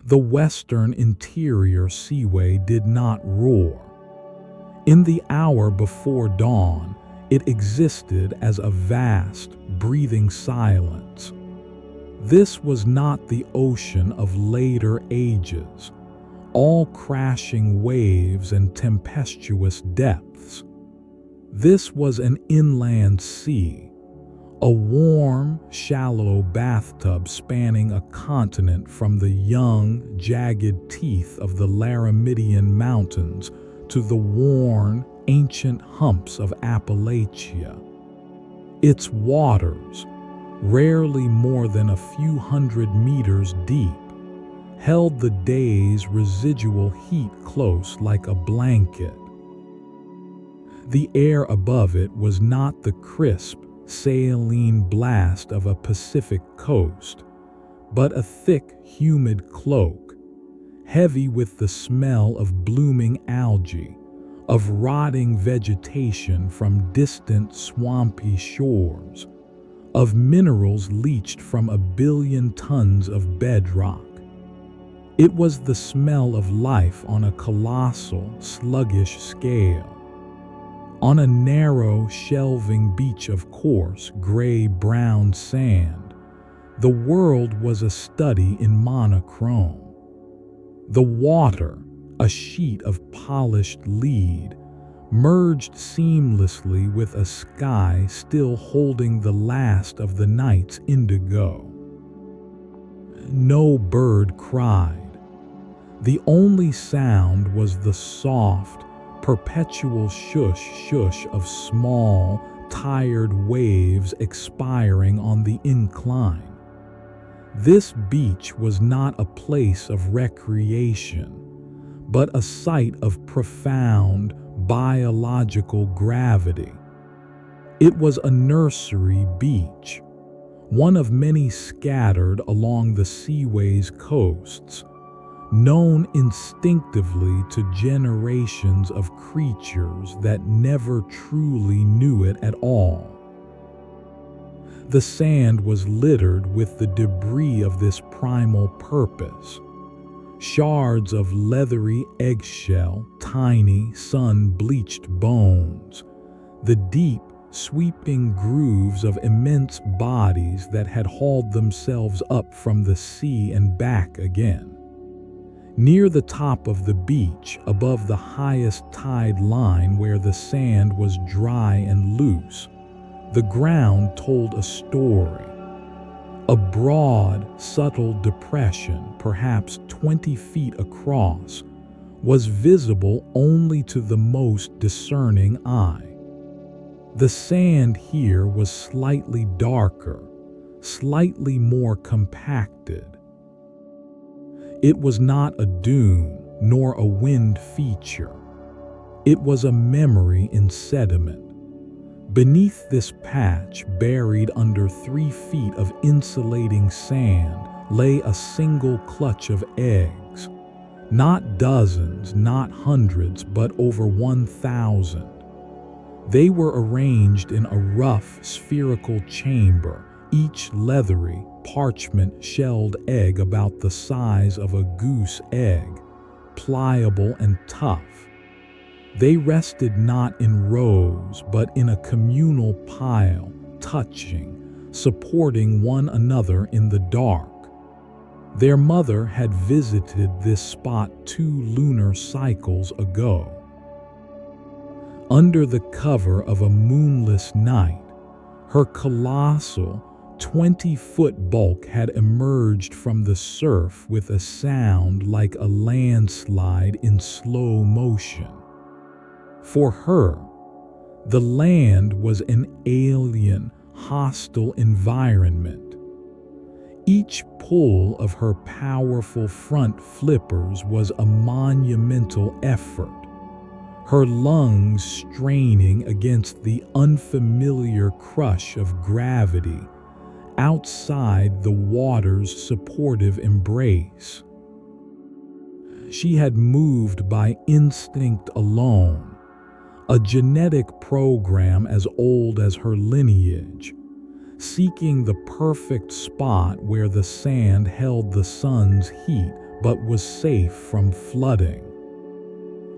The western interior seaway did not roar. In the hour before dawn, it existed as a vast, breathing silence. This was not the ocean of later ages, all crashing waves and tempestuous depths. This was an inland sea, a warm, shallow bathtub spanning a continent from the young, jagged teeth of the Laramidian Mountains to the worn, ancient humps of Appalachia. Its waters, rarely more than a few hundred meters deep, held the day's residual heat close like a blanket. The air above it was not the crisp, saline blast of a Pacific coast, but a thick, humid cloak, heavy with the smell of blooming algae, of rotting vegetation from distant swampy shores, of minerals leached from 1 billion tons of bedrock. It was the smell of life on a colossal, sluggish scale. On a narrow, shelving beach of coarse, gray-brown sand, the world was a study in monochrome. The water, a sheet of polished lead, merged seamlessly with a sky still holding the last of the night's indigo. No bird cried. The only sound was the soft, perpetual shush-shush of small, tired waves expiring on the incline. This beach was not a place of recreation, but a site of profound, biological gravity. It was a nursery beach, one of many scattered along the seaway's coasts, known instinctively to generations of creatures that never truly knew it at all. The sand was littered with the debris of this primal purpose. Shards of leathery eggshell, tiny, sun-bleached bones, the deep, sweeping grooves of immense bodies that had hauled themselves up from the sea and back again. Near the top of the beach, above the highest tide line where the sand was dry and loose, the ground told a story. A broad, subtle depression, perhaps 20 feet across, was visible only to the most discerning eye. The sand here was slightly darker, slightly more compacted. It was not a dune nor a wind feature. It was a memory in sediment. Beneath this patch, buried under 3 feet of insulating sand, lay a single clutch of eggs. Not dozens, not hundreds, but over 1,000. They were arranged in a rough, spherical chamber, each leathery, parchment-shelled egg about the size of a goose egg, pliable and tough. They rested not in rows, but in a communal pile, touching, supporting one another in the dark. Their mother had visited this spot 2 lunar cycles ago. Under the cover of a moonless night, her colossal, 20-foot bulk had emerged from the surf with a sound like a landslide in slow motion. For her, the land was an alien, hostile environment. Each pull of her powerful front flippers was a monumental effort, her lungs straining against the unfamiliar crush of gravity outside the water's supportive embrace. She had moved by instinct alone, a genetic program as old as her lineage, seeking the perfect spot where the sand held the sun's heat but was safe from flooding.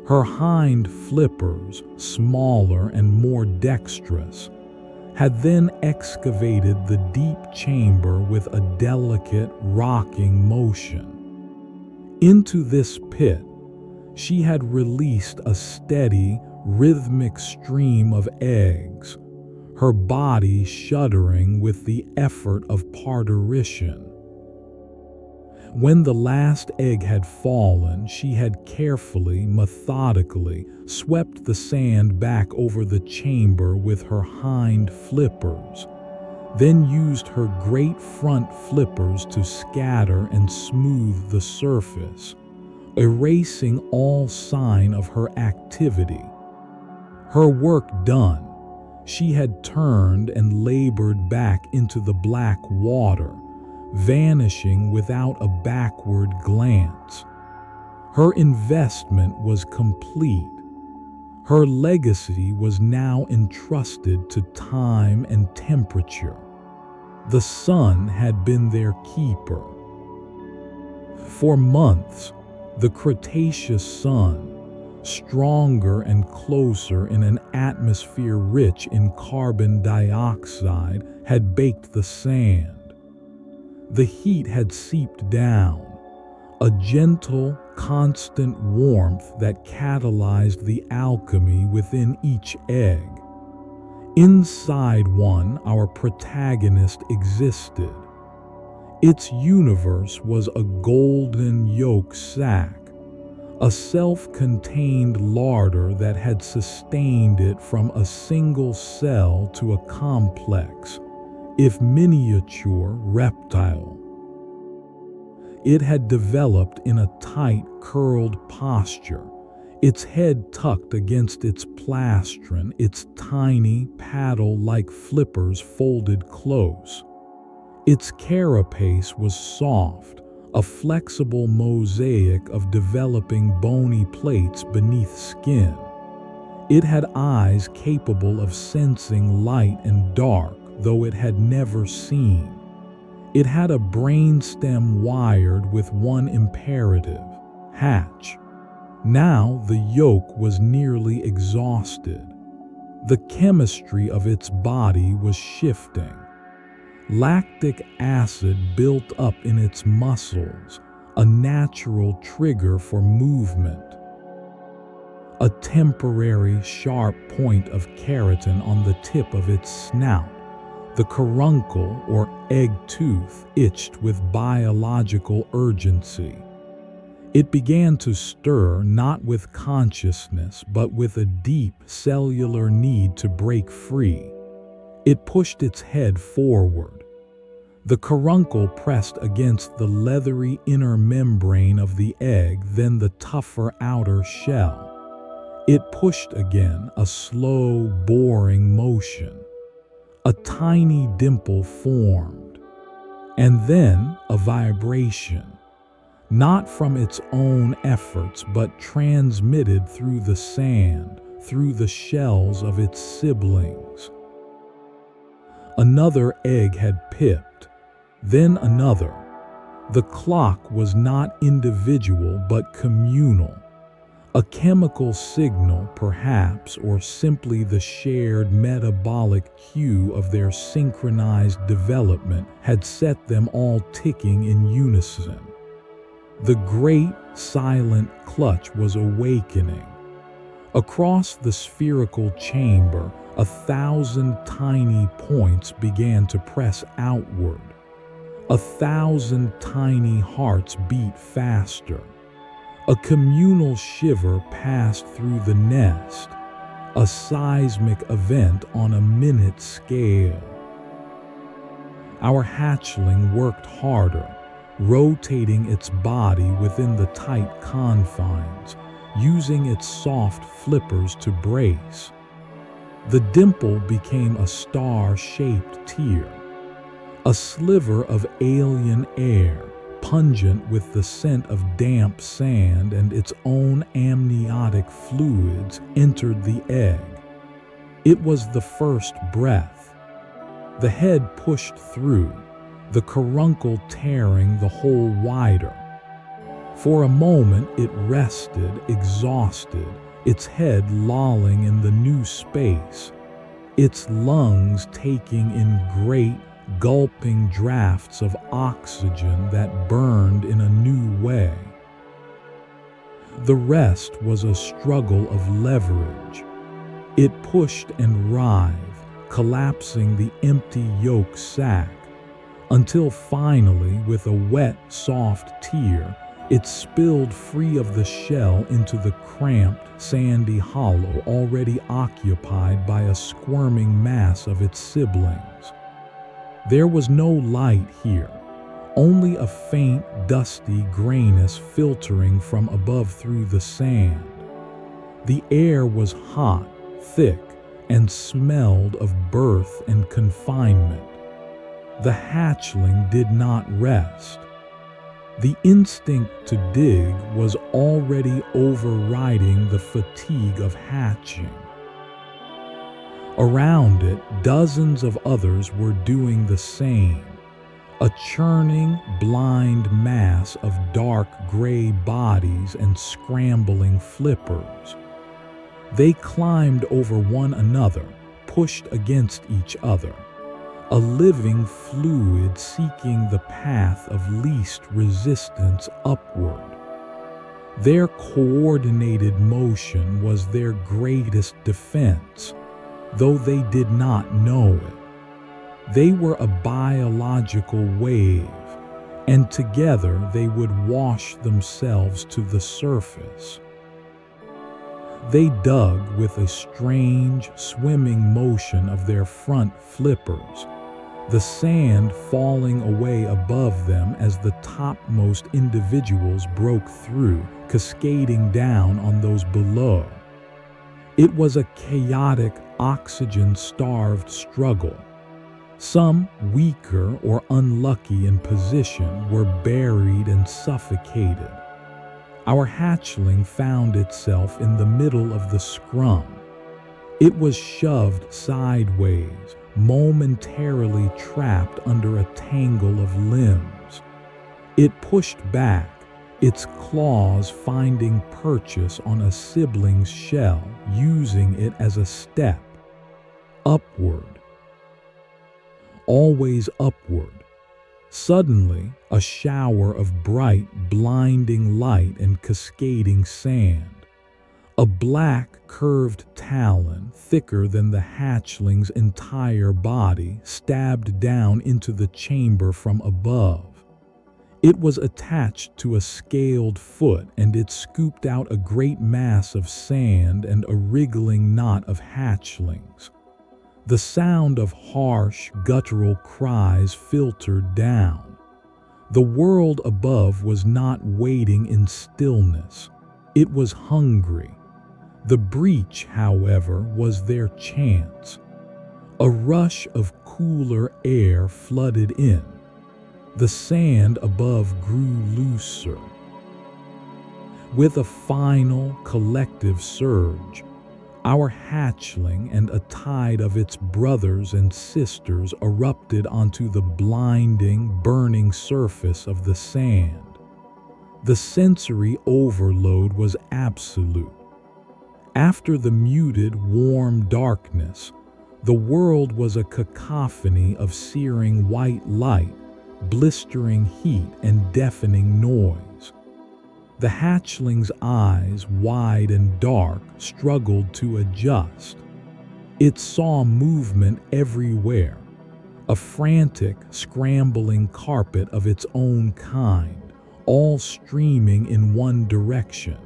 Her hind flippers, smaller and more dexterous, had then excavated the deep chamber with a delicate, rocking motion. Into this pit, she had released a steady, rhythmic stream of eggs, her body shuddering with the effort of parturition. When the last egg had fallen, she had carefully, methodically swept the sand back over the chamber with her hind flippers, then used her great front flippers to scatter and smooth the surface, erasing all sign of her activity. Her work done, she had turned and labored back into the black water, vanishing without a backward glance. Her investment was complete. Her legacy was now entrusted to time and temperature. The sun had been their keeper. For months, the Cretaceous sun, stronger and closer in an atmosphere rich in carbon dioxide, had baked the sand. The heat had seeped down, a gentle, constant warmth that catalyzed the alchemy within each egg. Inside one, our protagonist existed. Its universe was a golden yolk sac, a self-contained larder that had sustained it from a single cell to a complex, if miniature, reptile. It had developed in a tight, curled posture, its head tucked against its plastron, its tiny, paddle-like flippers folded close. Its carapace was soft, a flexible mosaic of developing bony plates beneath skin. It had eyes capable of sensing light and dark, though it had never seen. It had a brainstem wired with one imperative: hatch. Now the yolk was nearly exhausted. The chemistry of its body was shifting. Lactic acid built up in its muscles, a natural trigger for movement. A temporary sharp point of keratin on the tip of its snout, the caruncle or egg tooth, itched with biological urgency. It began to stir, not with consciousness, but with a deep cellular need to break free. It pushed its head forward. The caruncle pressed against the leathery inner membrane of the egg, then the tougher outer shell. It pushed again, a slow, boring motion. A tiny dimple formed, and then a vibration, not from its own efforts but transmitted through the sand, through the shells of its siblings. Another egg had pipped, then another. The clock was not individual but communal. A chemical signal, perhaps, or simply the shared metabolic cue of their synchronized development, had set them all ticking in unison. The great, silent clutch was awakening. Across the spherical chamber, 1,000 tiny points began to press outward. 1,000 tiny hearts beat faster. A communal shiver passed through the nest, a seismic event on a minute scale. Our hatchling worked harder, rotating its body within the tight confines, using its soft flippers to brace. The dimple became a star-shaped tear, a sliver of alien air, pungent with the scent of damp sand and its own amniotic fluids, entered the egg. It was the first breath. The head pushed through, the caruncle tearing the hole wider. For a moment it rested, exhausted, its head lolling in the new space, its lungs taking in great, gulping drafts of oxygen that burned in a new way. The rest was a struggle of leverage. It pushed and writhed, collapsing the empty yolk sac, until finally, with a wet, soft tear, it spilled free of the shell into the cramped, sandy hollow already occupied by a squirming mass of its siblings. There was no light here, only a faint, dusty grayness filtering from above through the sand. The air was hot, thick, and smelled of birth and confinement. The hatchling did not rest. The instinct to dig was already overriding the fatigue of hatching. Around it, dozens of others were doing the same, a churning, blind mass of dark gray bodies and scrambling flippers. They climbed over one another, pushed against each other, a living fluid seeking the path of least resistance upward. Their coordinated motion was their greatest defense, though they did not know it. They were a biological wave, and together they would wash themselves to the surface. They dug with a strange, swimming motion of their front flippers, the sand falling away above them as the topmost individuals broke through, cascading down on those below. It was a chaotic, oxygen-starved struggle. Some, weaker or unlucky in position, were buried and suffocated. Our hatchling found itself in the middle of the scrum. It was shoved sideways, momentarily trapped under a tangle of limbs. It pushed back, its claws finding purchase on a sibling's shell, using it as a step. Upward. Always upward. Suddenly, a shower of bright, blinding light and cascading sand. A black, curved talon, thicker than the hatchling's entire body, stabbed down into the chamber from above. It was attached to a scaled foot, and it scooped out a great mass of sand and a wriggling knot of hatchlings. The sound of harsh, guttural cries filtered down. The world above was not waiting in stillness. It was hungry. The breach, however, was their chance. A rush of cooler air flooded in. The sand above grew looser. With a final, collective surge, our hatchling and a tide of its brothers and sisters erupted onto the blinding, burning surface of the sand. The sensory overload was absolute. After the muted, warm darkness, the world was a cacophony of searing white light, blistering heat, and deafening noise. The hatchling's eyes, wide and dark, struggled to adjust. It saw movement everywhere, a frantic, scrambling carpet of its own kind, all streaming in one direction.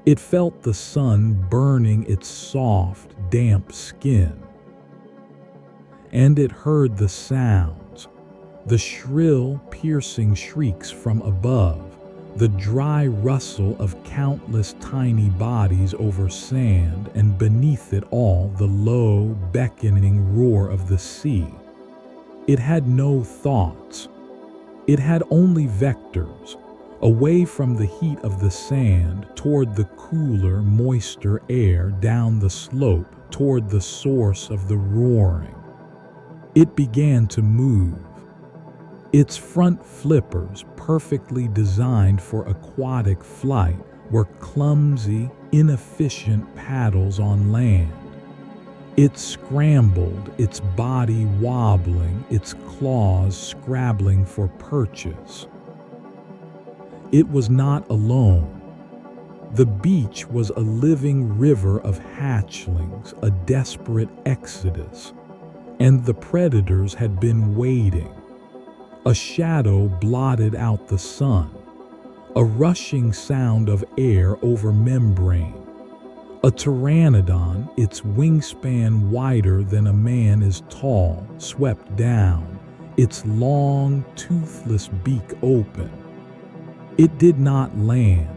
It felt the sun burning its soft, damp skin. And it heard the sounds, the shrill, piercing shrieks from above, the dry rustle of countless tiny bodies over sand, and beneath it all the low, beckoning roar of the sea. It had no thoughts. It had only vectors, away from the heat of the sand, toward the cooler, moister air, down the slope, toward the source of the roaring. It began to move. Its front flippers, perfectly designed for aquatic flight, were clumsy, inefficient paddles on land. It scrambled, its body wobbling, its claws scrabbling for purchase. It was not alone. The beach was a living river of hatchlings, a desperate exodus, and the predators had been waiting. A shadow blotted out the sun, a rushing sound of air over membrane. A pteranodon, its wingspan wider than a man is tall, swept down, its long, toothless beak open. It did not land.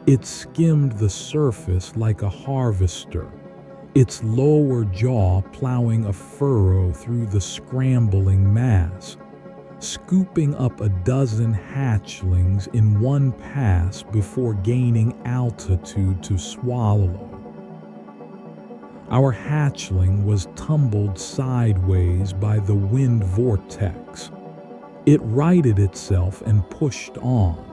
It skimmed the surface like a harvester, its lower jaw plowing a furrow through the scrambling mass, scooping up a dozen hatchlings in one pass before gaining altitude to swallow. Our hatchling was tumbled sideways by the wind vortex. It righted itself and pushed on.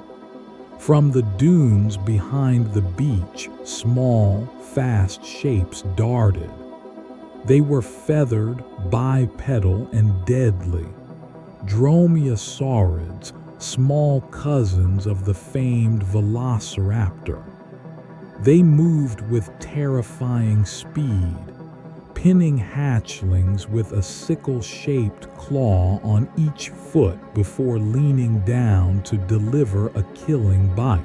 From the dunes behind the beach, small, fast shapes darted. They were feathered, bipedal, and deadly. Dromaeosaurids, small cousins of the famed velociraptor. They moved with terrifying speed, pinning hatchlings with a sickle-shaped claw on each foot before leaning down to deliver a killing bite.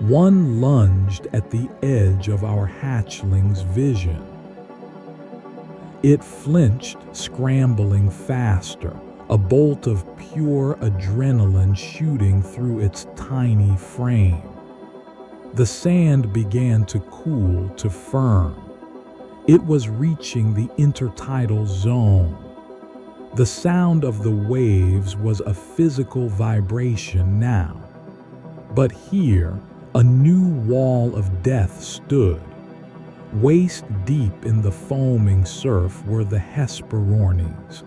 One lunged at the edge of our hatchling's vision. It flinched, scrambling faster, a bolt of pure adrenaline shooting through its tiny frame. The sand began to cool to firm. It was reaching the intertidal zone. The sound of the waves was a physical vibration now. But here, a new wall of death stood. Waist deep in the foaming surf were the Hesperornis.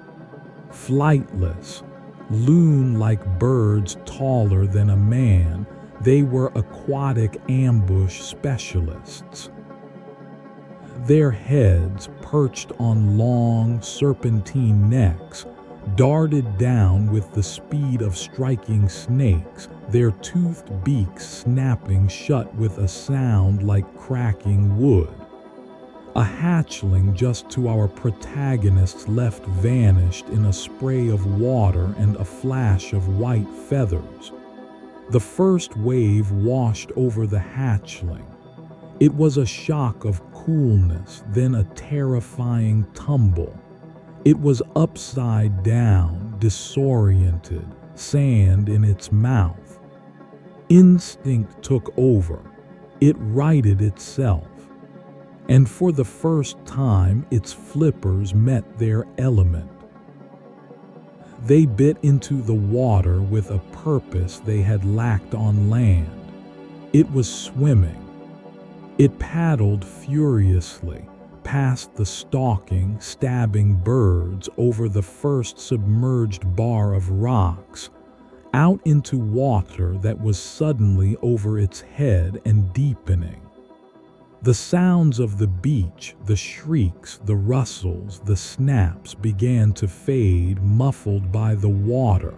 Flightless, loon-like birds taller than a man, they were aquatic ambush specialists. Their heads, perched on long, serpentine necks, darted down with the speed of striking snakes, their toothed beaks snapping shut with a sound like cracking wood. A hatchling just to our protagonist's left vanished in a spray of water and a flash of white feathers. The first wave washed over the hatchling. It was a shock of coolness, then a terrifying tumble. It was upside down, disoriented, sand in its mouth. Instinct took over. It righted itself. And for the first time, its flippers met their element. They bit into the water with a purpose they had lacked on land. It was swimming. It paddled furiously, past the stalking, stabbing birds, over the first submerged bar of rocks, out into water that was suddenly over its head and deepening. The sounds of the beach, the shrieks, the rustles, the snaps began to fade, muffled by the water.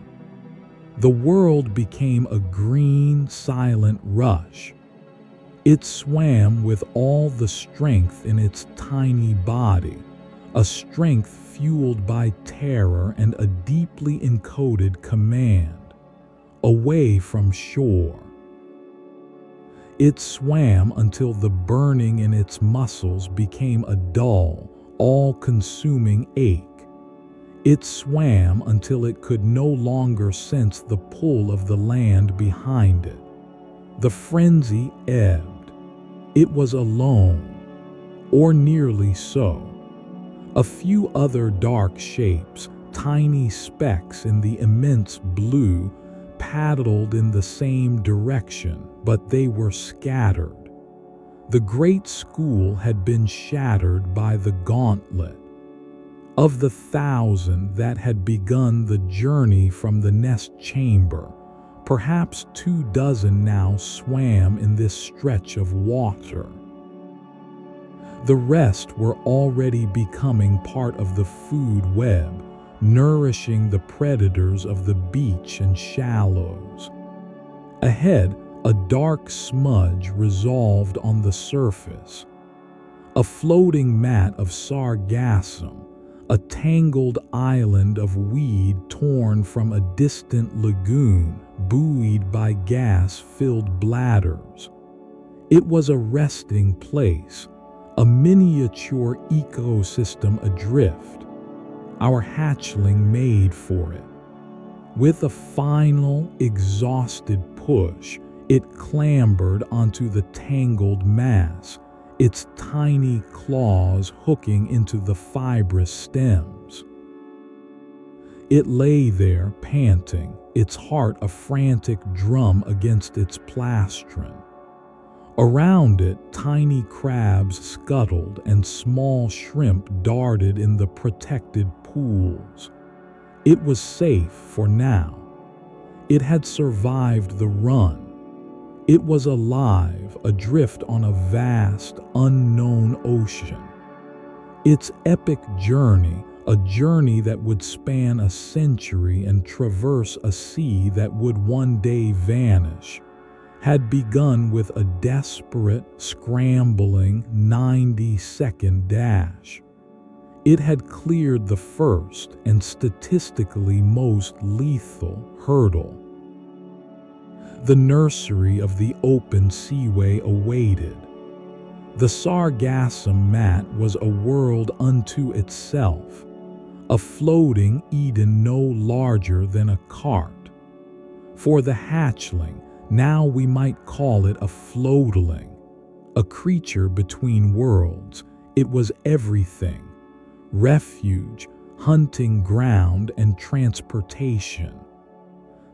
The world became a green, silent rush. It swam with all the strength in its tiny body, a strength fueled by terror and a deeply encoded command, away from shore. It swam until the burning in its muscles became a dull, all-consuming ache. It swam until it could no longer sense the pull of the land behind it. The frenzy ebbed. It was alone, or nearly so. A few other dark shapes, tiny specks in the immense blue, paddled in the same direction, but they were scattered. The great school had been shattered by the gauntlet. Of the 1,000 that had begun the journey from the nest chamber, perhaps 24 now swam in this stretch of water. The rest were already becoming part of the food web, nourishing the predators of the beach and shallows. Ahead, a dark smudge resolved on the surface. A floating mat of sargassum, a tangled island of weed torn from a distant lagoon, buoyed by gas-filled bladders. It was a resting place, a miniature ecosystem adrift, our hatchling made for it. With a final, exhausted push, it clambered onto the tangled mass, its tiny claws hooking into the fibrous stems. It lay there, panting, its heart a frantic drum against its plastron. Around it, tiny crabs scuttled and small shrimp darted in the protected pools. It was safe for now. It had survived the run. It was alive, adrift on a vast, unknown ocean. Its epic journey, a journey that would span a century and traverse a sea that would one day vanish, had begun with a desperate, scrambling 90-second dash. It had cleared the first and statistically most lethal hurdle. The nursery of the open seaway awaited. The sargassum mat was a world unto itself, a floating Eden no larger than a cart. For the hatchling, now we might call it a floatling, a creature between worlds, it was everything: refuge, hunting ground, and transportation.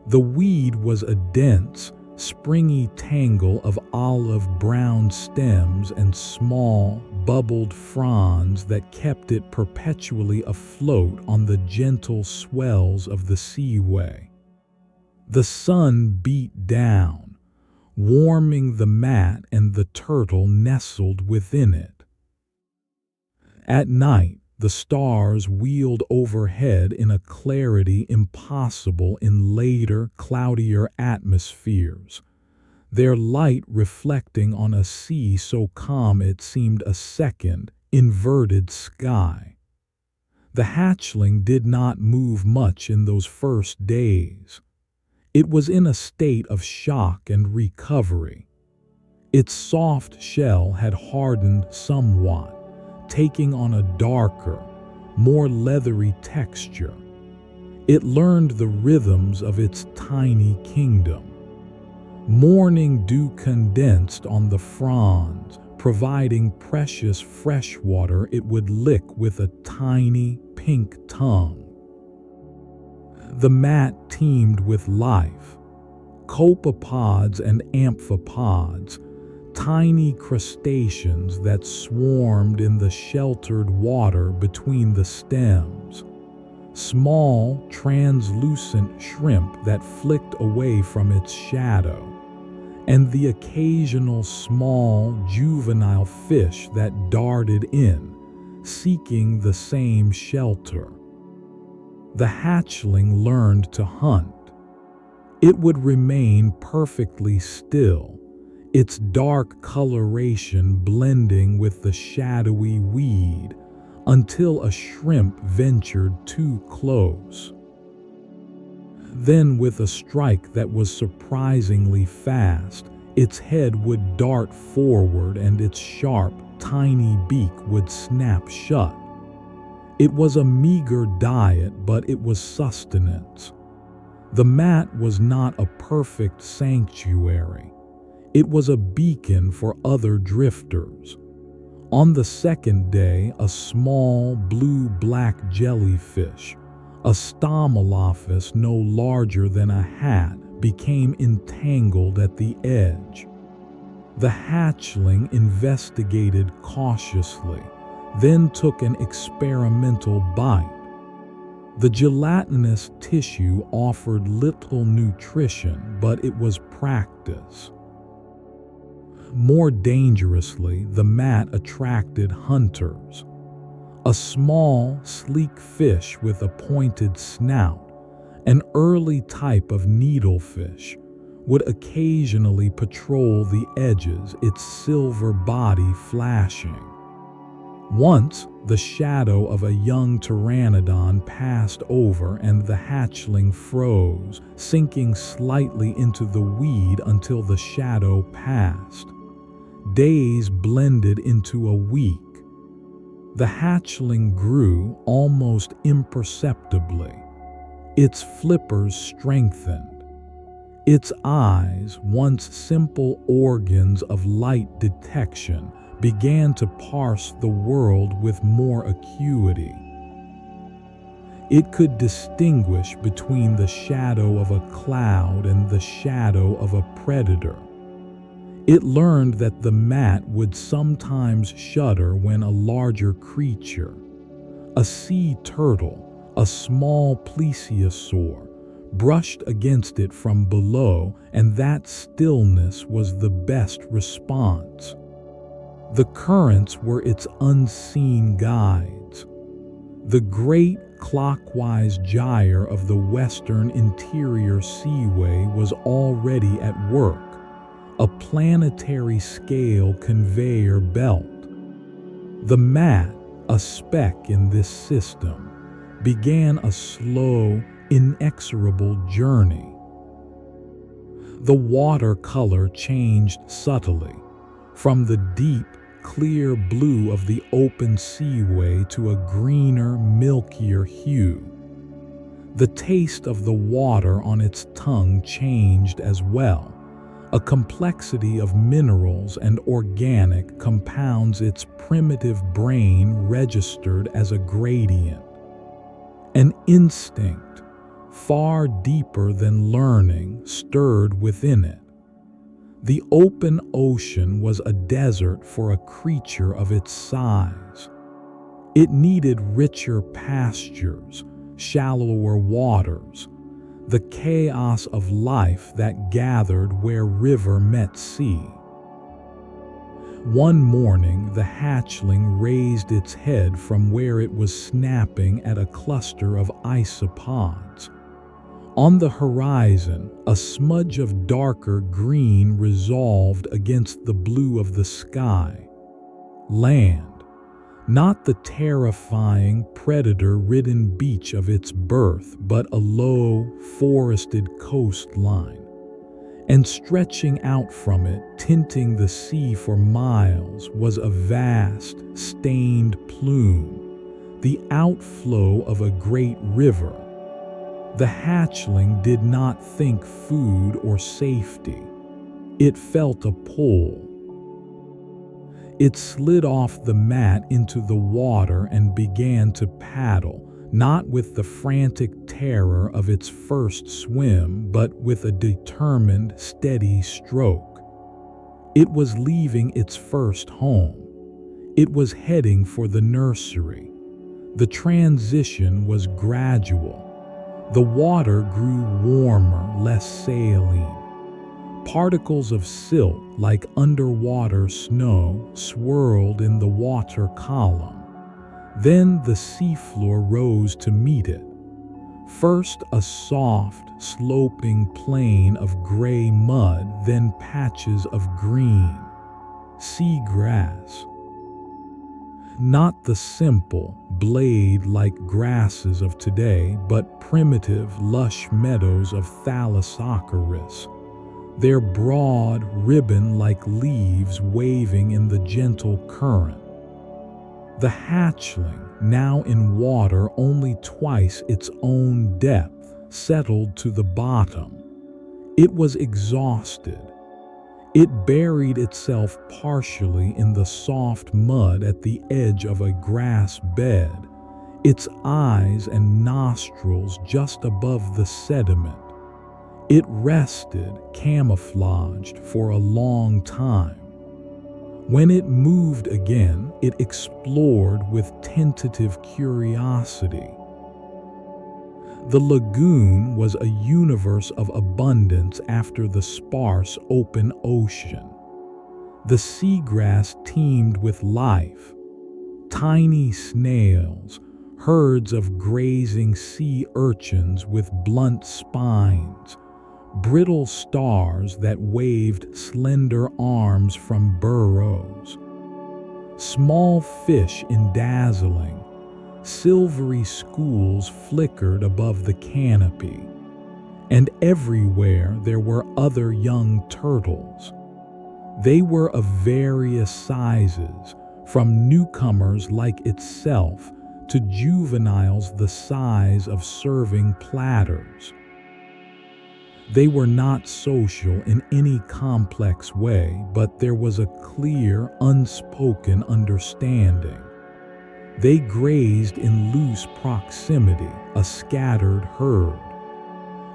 The weed was a dense, springy tangle of olive-brown stems and small, bubbled fronds that kept it perpetually afloat on the gentle swells of the seaway. The sun beat down, warming the mat and the turtle nestled within it. At night, the stars wheeled overhead in a clarity impossible in later, cloudier atmospheres, their light reflecting on a sea so calm it seemed a second, inverted sky. The hatchling did not move much in those first days. It was in a state of shock and recovery. Its soft shell had hardened somewhat, taking on a darker, more leathery texture. It learned the rhythms of its tiny kingdom. Morning dew condensed on the fronds, providing precious fresh water it would lick with a tiny, pink tongue. The mat teemed with life: copepods and amphipods, tiny crustaceans that swarmed in the sheltered water between the stems, small, translucent shrimp that flicked away from its shadow, and the occasional small, juvenile fish that darted in, seeking the same shelter. The hatchling learned to hunt. It would remain perfectly still, its dark coloration blending with the shadowy weed, until a shrimp ventured too close. Then, with a strike that was surprisingly fast, its head would dart forward and its sharp, tiny beak would snap shut. It was a meager diet, but it was sustenance. The mat was not a perfect sanctuary. It was a beacon for other drifters. On the second day, a small blue-black jellyfish, a stomalophus no larger than a hat, became entangled at the edge. The hatchling investigated cautiously, then took an experimental bite. The gelatinous tissue offered little nutrition, but it was practice. More dangerously, the mat attracted hunters. A small, sleek fish with a pointed snout, an early type of needlefish, would occasionally patrol the edges, its silver body flashing. Once, the shadow of a young pteranodon passed over and the hatchling froze, sinking slightly into the weed until the shadow passed. Days blended into a week. The hatchling grew almost imperceptibly. Its flippers strengthened. Its eyes, once simple organs of light detection, began to parse the world with more acuity. It could distinguish between the shadow of a cloud and the shadow of a predator. It learned that the mat would sometimes shudder when a larger creature, a sea turtle, a small plesiosaur, brushed against it from below, and that stillness was the best response. The currents were its unseen guides. The great clockwise gyre of the western interior seaway was already at work, a planetary scale conveyor belt. The mat, a speck in this system, began a slow, inexorable journey. The water color changed subtly, from the deep, clear blue of the open seaway to a greener, milkier hue. The taste of the water on its tongue changed as well. A complexity of minerals and organic compounds its primitive brain registered as a gradient. An instinct, far deeper than learning, stirred within it. The open ocean was a desert for a creature of its size. It needed richer pastures, shallower waters, the chaos of life that gathered where river met sea. One morning, the hatchling raised its head from where it was snapping at a cluster of isopods. On the horizon, a smudge of darker green resolved against the blue of the sky. Land. Not the terrifying, predator-ridden beach of its birth, but a low, forested coastline. And stretching out from it, tinting the sea for miles, was a vast, stained plume, the outflow of a great river. The hatchling did not think food or safety. It felt a pull. It slid off the mat into the water and began to paddle, not with the frantic terror of its first swim, but with a determined, steady stroke. It was leaving its first home. It was heading for the nursery. The transition was gradual. The water grew warmer, less saline. Particles of silt, like underwater snow, swirled in the water column. Then the seafloor rose to meet it. First a soft, sloping plain of gray mud, then patches of green seagrass. Not the simple, blade-like grasses of today, but primitive, lush meadows of Thalassocaris, their broad, ribbon-like leaves waving in the gentle current. The hatchling, now in water only twice its own depth, settled to the bottom. It was exhausted. It buried itself partially in the soft mud at the edge of a grass bed, its eyes and nostrils just above the sediment. It rested, camouflaged, for a long time. When it moved again, it explored with tentative curiosity. The lagoon was a universe of abundance after the sparse open ocean. The seagrass teemed with life. Tiny snails, herds of grazing sea urchins with blunt spines, brittle stars that waved slender arms from burrows, small fish in dazzling, silvery schools flickered above the canopy, and everywhere there were other young turtles. They were of various sizes, from newcomers like itself to juveniles the size of serving platters. They were not social in any complex way, but there was a clear, unspoken understanding. They grazed in loose proximity, a scattered herd.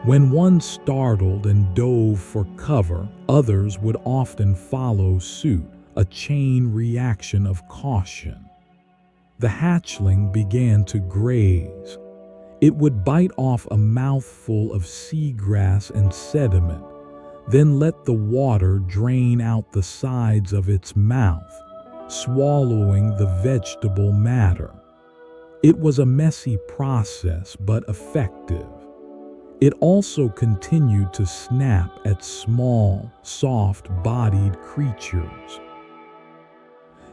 When one startled and dove for cover, others would often follow suit, a chain reaction of caution. The hatchling began to graze. It would bite off a mouthful of seagrass and sediment, then let the water drain out the sides of its mouth, swallowing the vegetable matter. It was a messy process, but effective. It also continued to snap at small, soft-bodied creatures.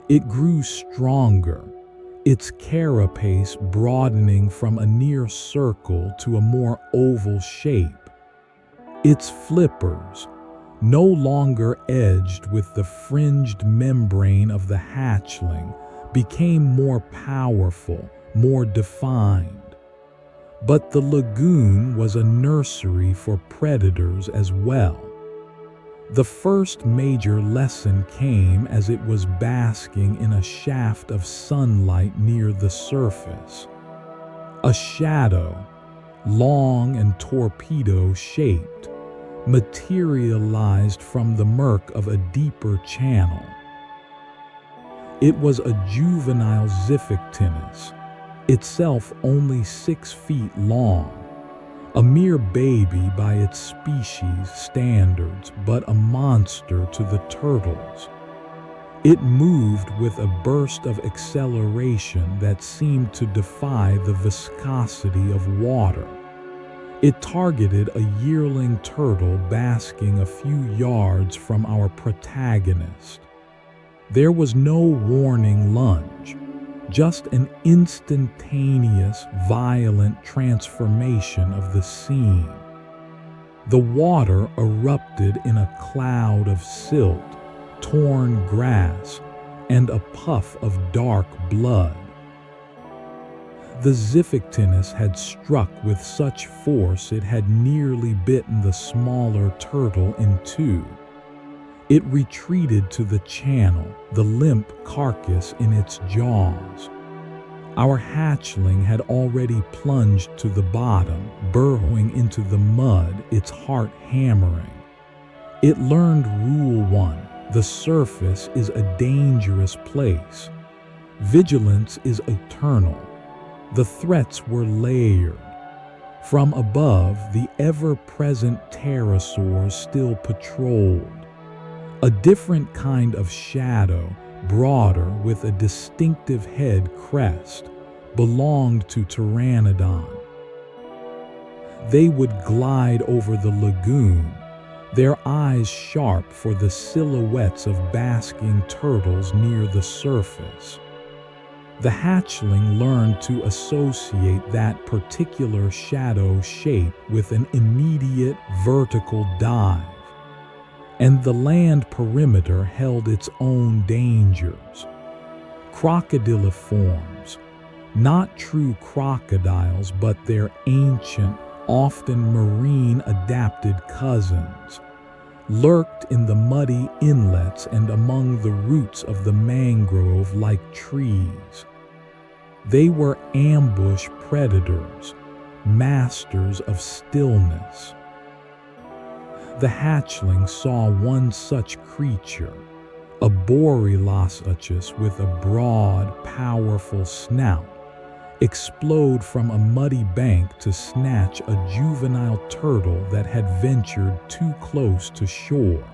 It grew stronger, its carapace broadening from a near circle to a more oval shape. Its flippers, no longer edged with the fringed membrane of the hatchling, became more powerful, more defined. But the lagoon was a nursery for predators as well. The first major lesson came as it was basking in a shaft of sunlight near the surface. A shadow, long and torpedo-shaped, materialized from the murk of a deeper channel. It was a juvenile Xiphictinus, itself only 6 feet long, a mere baby by its species standards, but a monster to the turtles. It moved with a burst of acceleration that seemed to defy the viscosity of water. It targeted a yearling turtle basking a few yards from our protagonist. There was no warning lunge, just an instantaneous, violent transformation of the scene. The water erupted in a cloud of silt, torn grass, and a puff of dark blood. The Xiphictinus had struck with such force it had nearly bitten the smaller turtle in two. It retreated to the channel, the limp carcass in its jaws. Our hatchling had already plunged to the bottom, burrowing into the mud, its heart hammering. It learned Rule 1: the surface is a dangerous place. Vigilance is eternal. The threats were layered. From above, the ever-present pterosaurs still patrolled. A different kind of shadow, broader with a distinctive head crest, belonged to Pteranodon. They would glide over the lagoon, their eyes sharp for the silhouettes of basking turtles near the surface. The hatchling learned to associate that particular shadow shape with an immediate vertical dive. And the land perimeter held its own dangers. Crocodiliforms, not true crocodiles but their ancient, often marine-adapted cousins, lurked in the muddy inlets and among the roots of the mangrove-like trees. They were ambush predators, masters of stillness. The hatchling saw one such creature, a Borealis with a broad, powerful snout, explode from a muddy bank to snatch a juvenile turtle that had ventured too close to shore.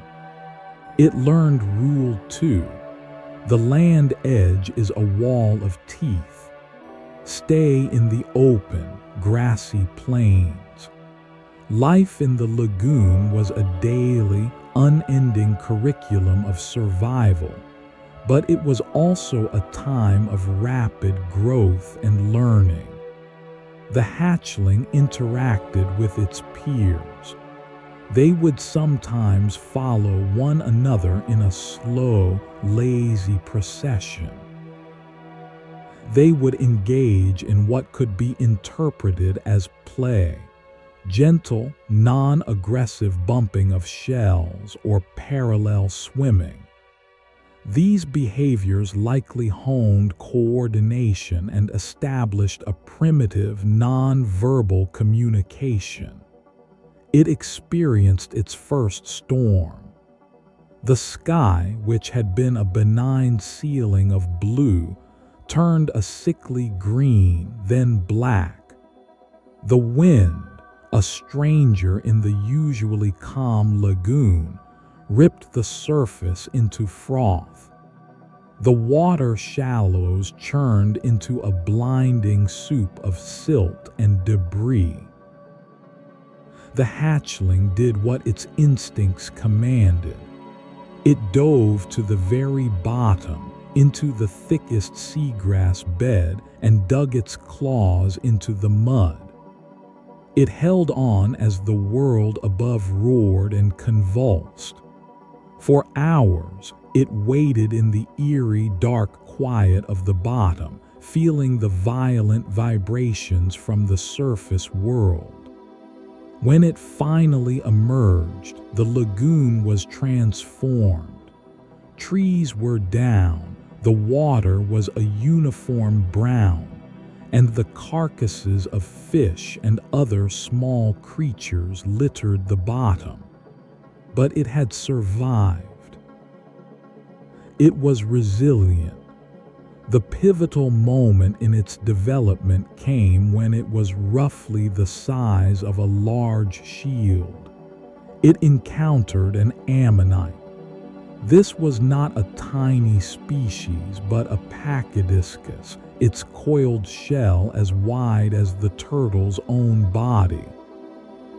It learned Rule 2. The land edge is a wall of teeth. Stay in the open, grassy plains. Life in the lagoon was a daily, unending curriculum of survival, but it was also a time of rapid growth and learning. The hatchling interacted with its peers. They would sometimes follow one another in a slow, lazy procession. They would engage in what could be interpreted as play, gentle, non-aggressive bumping of shells or parallel swimming. These behaviors likely honed coordination and established a primitive, non-verbal communication. It experienced its first storm. The sky, which had been a benign ceiling of blue, turned a sickly green, then black. The wind, a stranger in the usually calm lagoon, ripped the surface into froth. The water shallows churned into a blinding soup of silt and debris. The hatchling did what its instincts commanded. It dove to the very bottom, into the thickest seagrass bed, and dug its claws into the mud. It held on as the world above roared and convulsed. For hours, it waited in the eerie, dark quiet of the bottom, feeling the violent vibrations from the surface world. When it finally emerged, the lagoon was transformed. Trees were down, the water was a uniform brown, and the carcasses of fish and other small creatures littered the bottom. But it had survived. It was resilient. The pivotal moment in its development came when it was roughly the size of a large shield. It encountered an ammonite. This was not a tiny species, but a pachydiskis, its coiled shell as wide as the turtle's own body.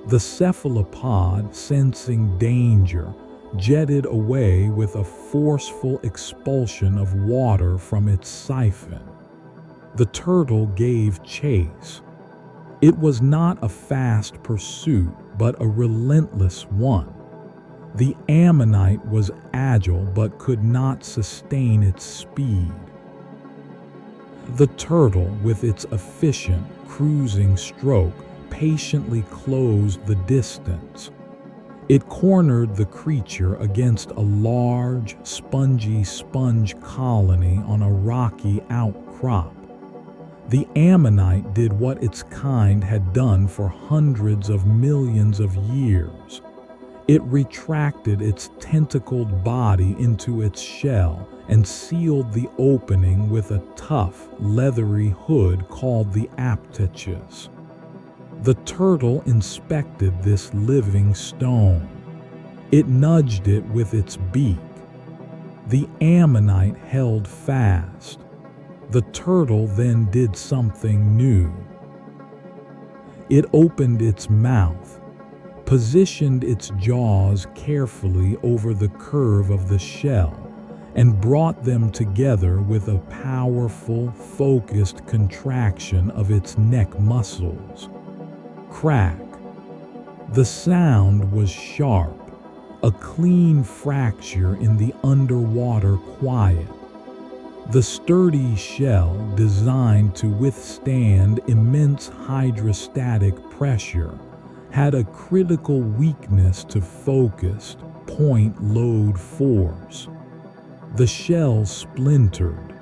The cephalopod, sensing danger, jetted away with a forceful expulsion of water from its siphon. The turtle gave chase. It was not a fast pursuit, but a relentless one. The ammonite was agile but could not sustain its speed. The turtle, with its efficient, cruising stroke, patiently closed the distance. It cornered the creature against a large, spongy sponge colony on a rocky outcrop. The ammonite did what its kind had done for hundreds of millions of years. It retracted its tentacled body into its shell and sealed the opening with a tough, leathery hood called the aptechis. The turtle inspected this living stone. It nudged it with its beak. The ammonite held fast. The turtle then did something new. It opened its mouth, positioned its jaws carefully over the curve of the shell, and brought them together with a powerful, focused contraction of its neck muscles. Crack. The sound was sharp, a clean fracture in the underwater quiet. The sturdy shell, designed to withstand immense hydrostatic pressure, had a critical weakness to focused, point load force. The shell splintered.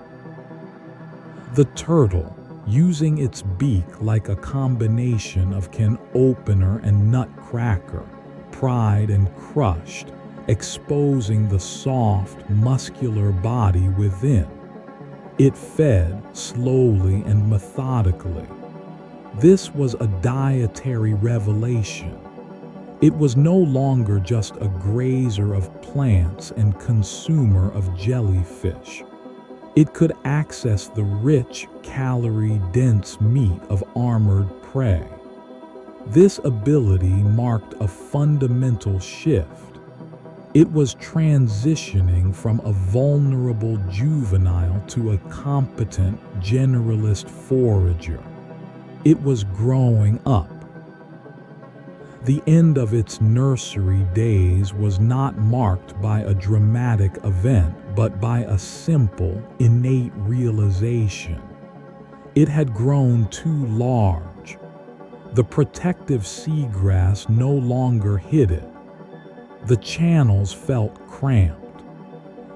The turtle, using its beak like a combination of can opener and nutcracker, pried and crushed, exposing the soft, muscular body within. It fed slowly and methodically. This was a dietary revelation. It was no longer just a grazer of plants and consumer of jellyfish. It could access the rich, calorie-dense meat of armored prey. This ability marked a fundamental shift. It was transitioning from a vulnerable juvenile to a competent generalist forager. It was growing up. The end of its nursery days was not marked by a dramatic event, but by a simple, innate realization. It had grown too large. The protective seagrass no longer hid it. The channels felt cramped.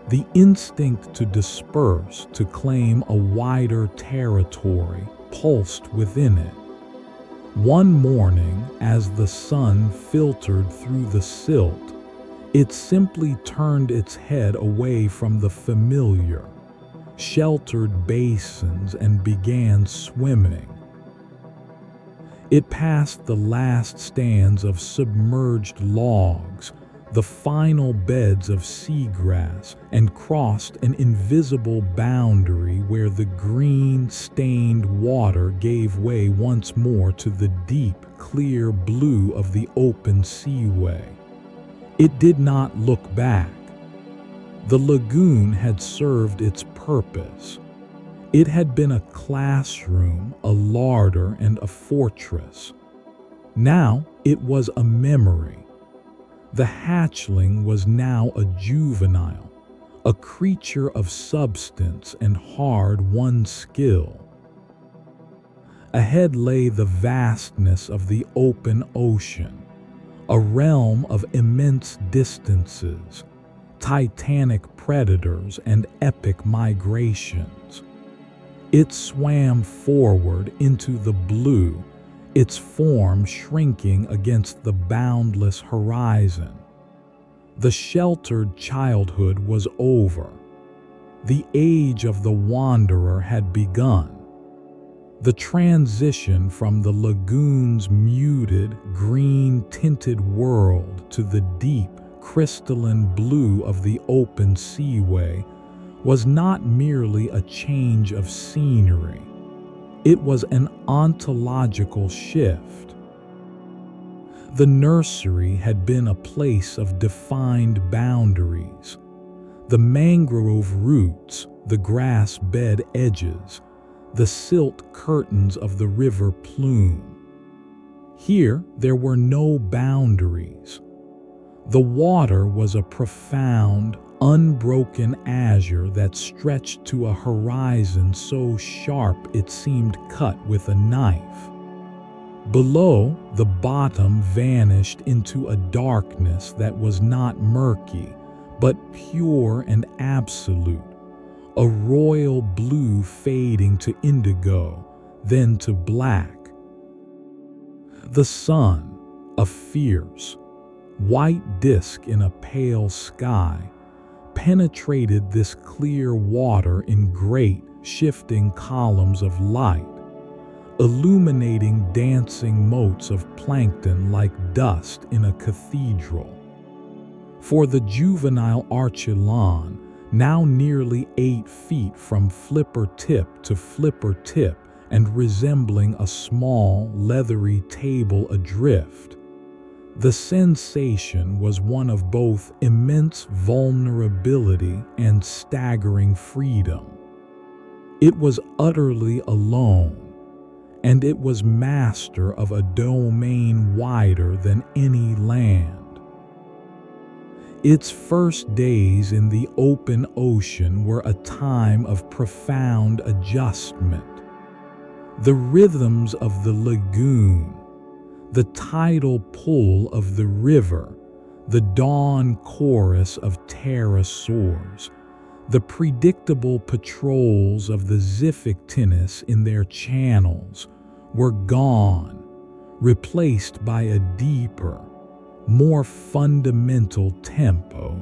The instinct to disperse, to claim a wider territory, pulsed within it. One morning, as the sun filtered through the silt, it simply turned its head away from the familiar, sheltered basins and began swimming. It passed the last stands of submerged logs, the final beds of seagrass, and crossed an invisible boundary where the green-stained water gave way once more to the deep, clear blue of the open seaway. It did not look back. The lagoon had served its purpose. It had been a classroom, a larder, and a fortress. Now it was a memory. The hatchling was now a juvenile, a creature of substance and hard-won skill. Ahead lay the vastness of the open ocean, a realm of immense distances, titanic predators, and epic migrations. It swam forward into the blue, its form shrinking against the boundless horizon. The sheltered childhood was over. The age of the wanderer had begun. The transition from the lagoon's muted, green-tinted world to the deep, crystalline blue of the open seaway was not merely a change of scenery. It was an ontological shift. The nursery had been a place of defined boundaries. The mangrove roots, the grass bed edges, the silt curtains of the river plume. Here there were no boundaries. The water was a profound, unbroken azure that stretched to a horizon so sharp it seemed cut with a knife. Below, the bottom vanished into a darkness that was not murky, but pure and absolute, a royal blue fading to indigo, then to black. The sun, a fierce, white disk in a pale sky, penetrated this clear water in great, shifting columns of light, illuminating dancing motes of plankton like dust in a cathedral. For the juvenile Archelon, now nearly 8 feet from flipper tip to flipper tip and resembling a small, leathery table adrift, the sensation was one of both immense vulnerability and staggering freedom. It was utterly alone, and it was master of a domain wider than any land. Its first days in the open ocean were a time of profound adjustment. The rhythms of the lagoon, the tidal pull of the river, the dawn chorus of pterosaurs, the predictable patrols of the Xiphictinus in their channels were gone, replaced by a deeper, more fundamental tempo.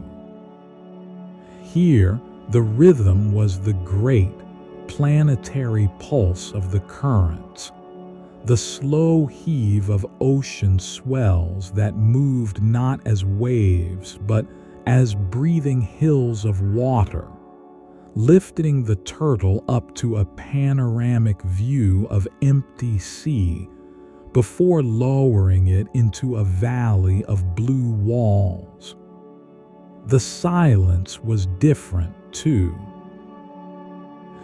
Here, the rhythm was the great, planetary pulse of the currents, the slow heave of ocean swells that moved not as waves but as breathing hills of water, lifting the turtle up to a panoramic view of empty sea before lowering it into a valley of blue walls. The silence was different, too.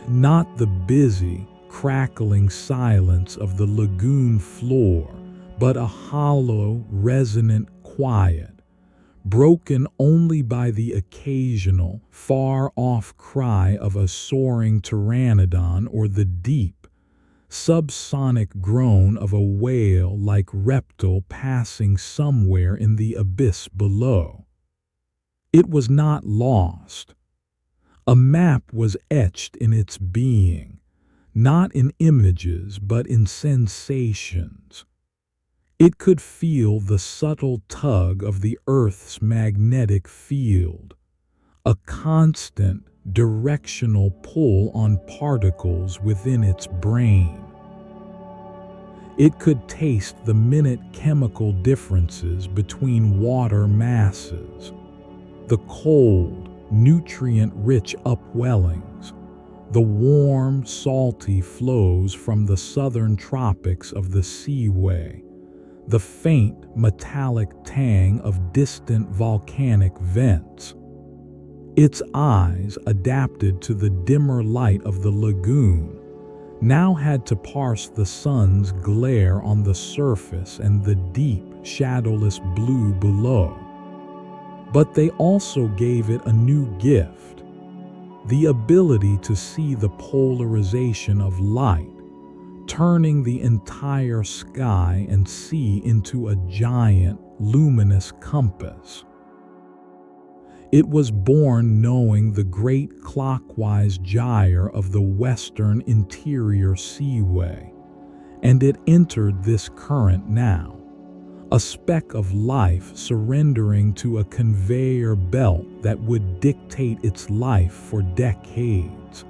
Not the busy, crackling silence of the lagoon floor, but a hollow, resonant quiet, broken only by the occasional, far-off cry of a soaring pteranodon or the deep, subsonic groan of a whale-like reptile passing somewhere in the abyss below. It was not lost. A map was etched in its being, not in images but in sensations. It could feel the subtle tug of the Earth's magnetic field, a constant, directional pull on particles within its brain. It could taste the minute chemical differences between water masses, the cold, nutrient-rich upwellings, the warm, salty flows from the southern tropics of the seaway, the faint, metallic tang of distant volcanic vents. Its eyes, adapted to the dimmer light of the lagoon, now had to parse the sun's glare on the surface and the deep, shadowless blue below. But they also gave it a new gift, the ability to see the polarization of light, turning the entire sky and sea into a giant, luminous compass. It was born knowing the great clockwise gyre of the western interior seaway, and it entered this current now, a speck of life surrendering to a conveyor belt that would dictate its life for decades.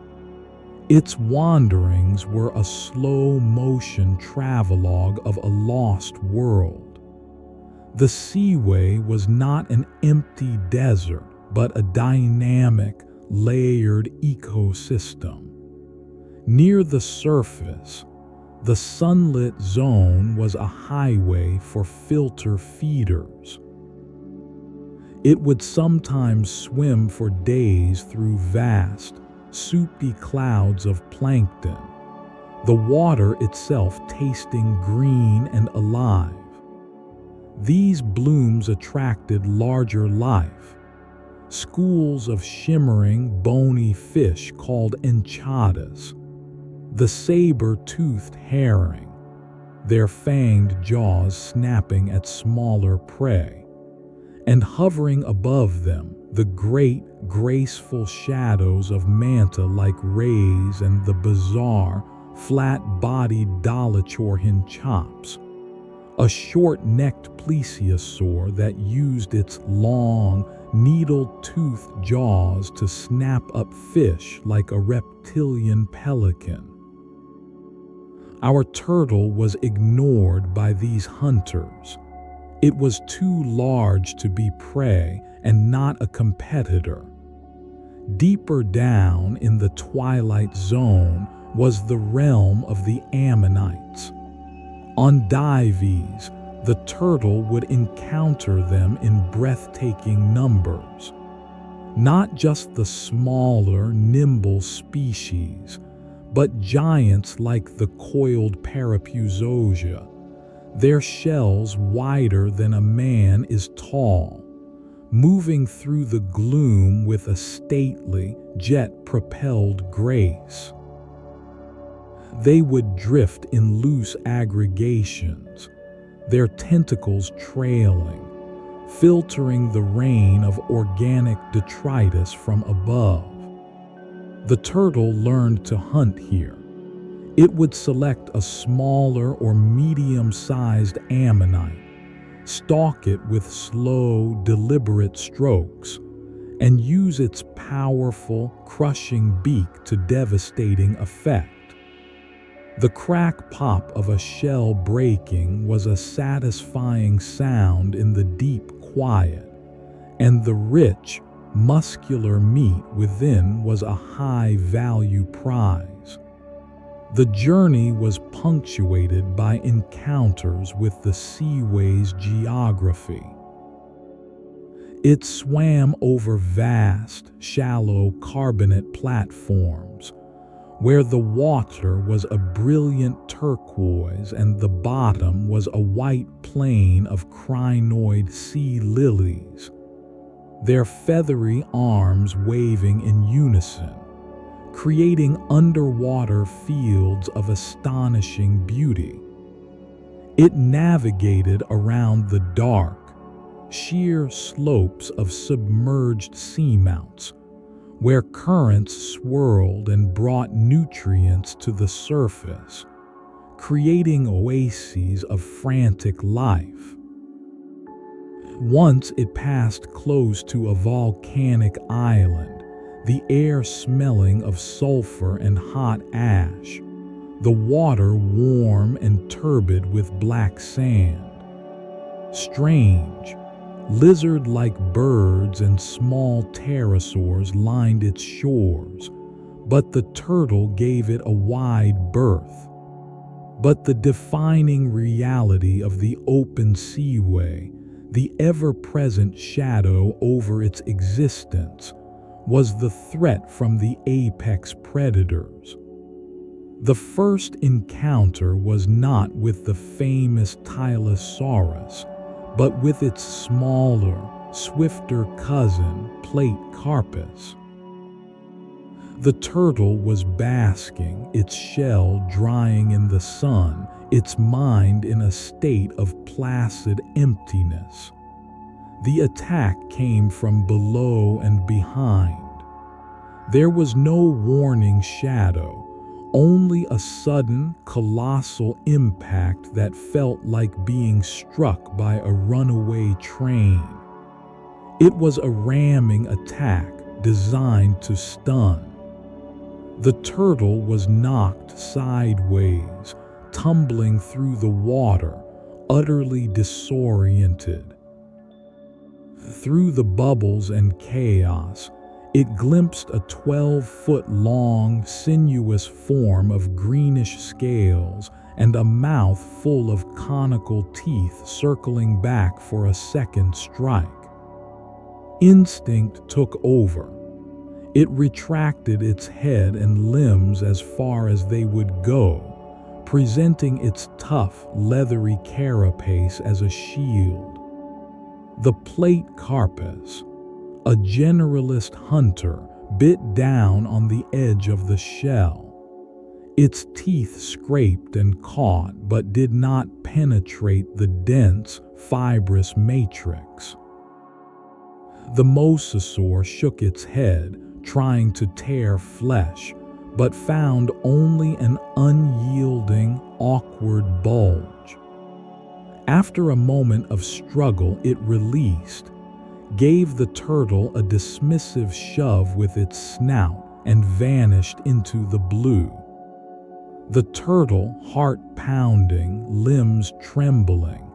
Its wanderings were a slow-motion travelogue of a lost world. The seaway was not an empty desert, but a dynamic, layered ecosystem. Near the surface, the sunlit zone was a highway for filter feeders. It would sometimes swim for days through vast, soupy clouds of plankton, the water itself tasting green and alive. These blooms attracted larger life, schools of shimmering, bony fish called enchadas, the saber-toothed herring, their fanged jaws snapping at smaller prey, and hovering above them, the great, graceful shadows of manta-like rays and the bizarre, flat-bodied dolichorhin chops, a short-necked plesiosaur that used its long, needle-toothed jaws to snap up fish like a reptilian pelican. Our turtle was ignored by these hunters. It was too large to be prey and not a competitor. Deeper down in the twilight zone was the realm of the ammonites. On Dives, the turtle would encounter them in breathtaking numbers. Not just the smaller, nimble species, but giants like the coiled Parapuzosia, their shells wider than a man is tall, moving through the gloom with a stately, jet-propelled grace. They would drift in loose aggregations, their tentacles trailing, filtering the rain of organic detritus from above. The turtle learned to hunt here. It would select a smaller or medium-sized ammonite, stalk it with slow, deliberate strokes, and use its powerful, crushing beak to devastating effect. The crack pop of a shell breaking was a satisfying sound in the deep quiet, and the rich, muscular meat within was a high-value prize. The journey was punctuated by encounters with the seaway's geography. It swam over vast, shallow carbonate platforms, where the water was a brilliant turquoise and the bottom was a white plain of crinoid sea lilies, their feathery arms waving in unison, creating underwater fields of astonishing beauty. It navigated around the dark, sheer slopes of submerged seamounts, where currents swirled and brought nutrients to the surface, creating oases of frantic life. Once it passed close to a volcanic island, the air smelling of sulfur and hot ash, the water warm and turbid with black sand. Strange, lizard-like birds and small pterosaurs lined its shores, but the turtle gave it a wide berth. But the defining reality of the open seaway, the ever-present shadow over its existence, was the threat from the apex predators. The first encounter was not with the famous Tylosaurus, but with its smaller, swifter cousin, plate carpus. The turtle was basking, its shell drying in the sun, its mind in a state of placid emptiness. The attack came from below and behind. There was no warning shadow, only a sudden, colossal impact that felt like being struck by a runaway train. It was a ramming attack designed to stun. The turtle was knocked sideways, tumbling through the water, utterly disoriented. Through the bubbles and chaos, it glimpsed a 12-foot-long, sinuous form of greenish scales and a mouth full of conical teeth circling back for a second strike. Instinct took over. It retracted its head and limbs as far as they would go, presenting its tough, leathery carapace as a shield. The plate carpus, a generalist hunter, bit down on the edge of the shell. Its teeth scraped and caught but did not penetrate the dense, fibrous matrix. The mosasaur shook its head, trying to tear flesh, but found only an unyielding, awkward bulge. After a moment of struggle, it released, gave the turtle a dismissive shove with its snout, and vanished into the blue. The turtle, heart pounding, limbs trembling,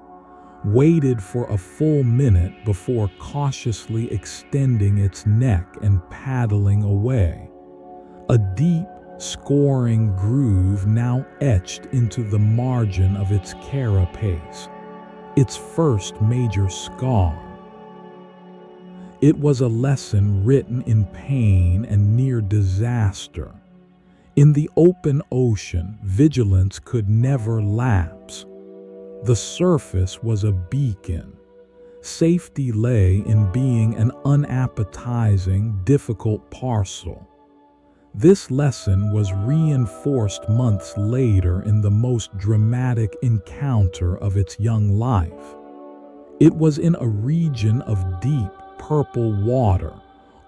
waited for a full minute before cautiously extending its neck and paddling away. A deep, scoring groove now etched into the margin of its carapace, its first major scar. It was a lesson written in pain and near disaster. In the open ocean, vigilance could never lapse. The surface was a beacon. Safety lay in being an unappetizing, difficult parcel. This lesson was reinforced months later in the most dramatic encounter of its young life. It was in a region of deep, purple water,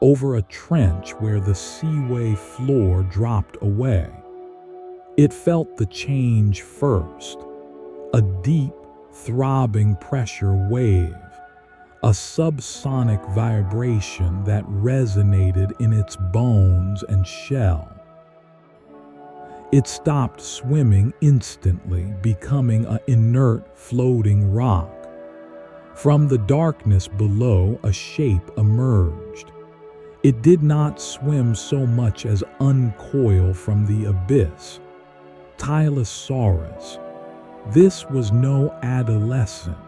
over a trench where the seaway floor dropped away. It felt the change first. A deep, throbbing pressure wave, a subsonic vibration that resonated in its bones and shell. It stopped swimming instantly, becoming an inert, floating rock. From the darkness below, a shape emerged. It did not swim so much as uncoil from the abyss. Tylosaurus. This was no adolescent.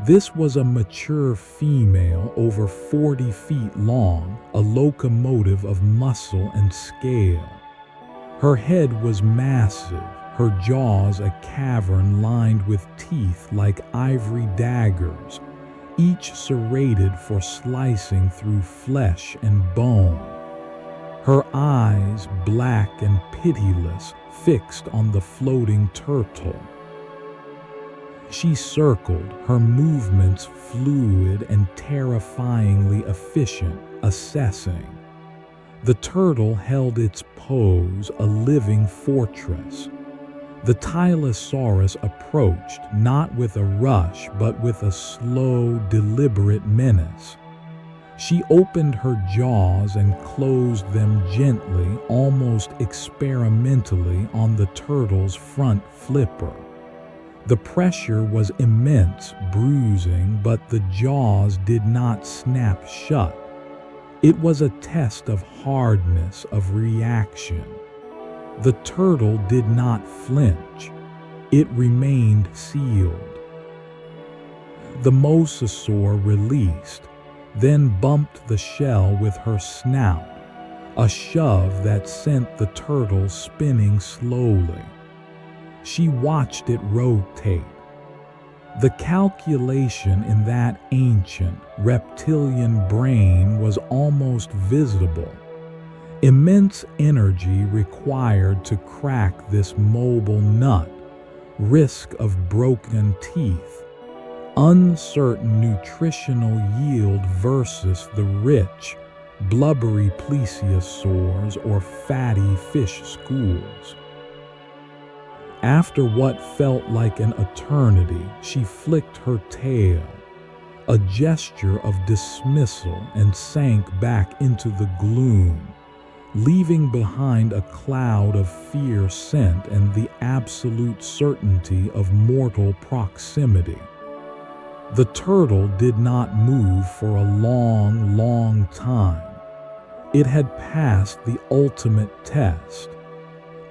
This was a mature female over 40 feet long, a locomotive of muscle and scale. Her head was massive, her jaws a cavern lined with teeth like ivory daggers, each serrated for slicing through flesh and bone. Her eyes, black and pitiless, fixed on the floating turtle. She circled, her movements fluid and terrifyingly efficient, assessing. The turtle held its pose, a living fortress. The Tylosaurus approached, not with a rush, but with a slow, deliberate menace. She opened her jaws and closed them gently, almost experimentally, on the turtle's front flipper. The pressure was immense, bruising, but the jaws did not snap shut. It was a test of hardness, of reaction. The turtle did not flinch. It remained sealed. The mosasaur released, then bumped the shell with her snout, a shove that sent the turtle spinning slowly. She watched it rotate. The calculation in that ancient, reptilian brain was almost visible. Immense energy required to crack this mobile nut, risk of broken teeth, uncertain nutritional yield versus the rich, blubbery plesiosaurs or fatty fish schools. After what felt like an eternity, she flicked her tail, a gesture of dismissal, and sank back into the gloom, leaving behind a cloud of fear scent and the absolute certainty of mortal proximity. The turtle did not move for a long, long time. It had passed the ultimate test.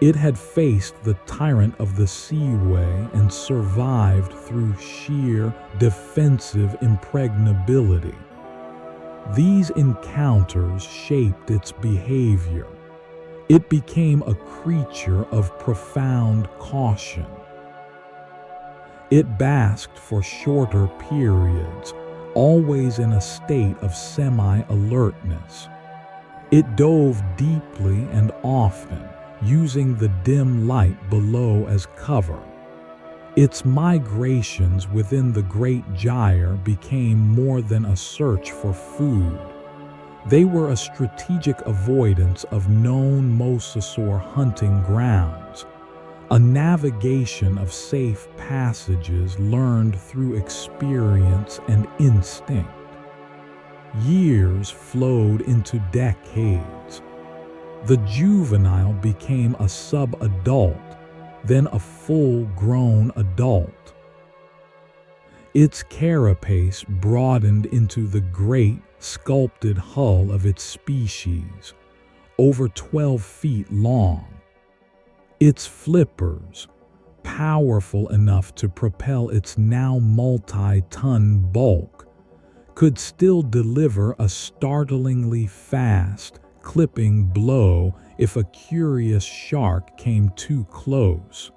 It had faced the tyrant of the seaway and survived through sheer defensive impregnability. These encounters shaped its behavior. It became a creature of profound caution. It basked for shorter periods, always in a state of semi-alertness. It dove deeply and often, using the dim light below as cover. Its migrations within the Great Gyre became more than a search for food. They were a strategic avoidance of known mosasaur hunting grounds, a navigation of safe passages learned through experience and instinct. Years flowed into decades. The juvenile became a sub-adult, then a full-grown adult. Its carapace broadened into the great, sculpted hull of its species, over 12 feet long. Its flippers, powerful enough to propel its now multi-ton bulk, could still deliver a startlingly fast, clipping blow if a curious shark came too close.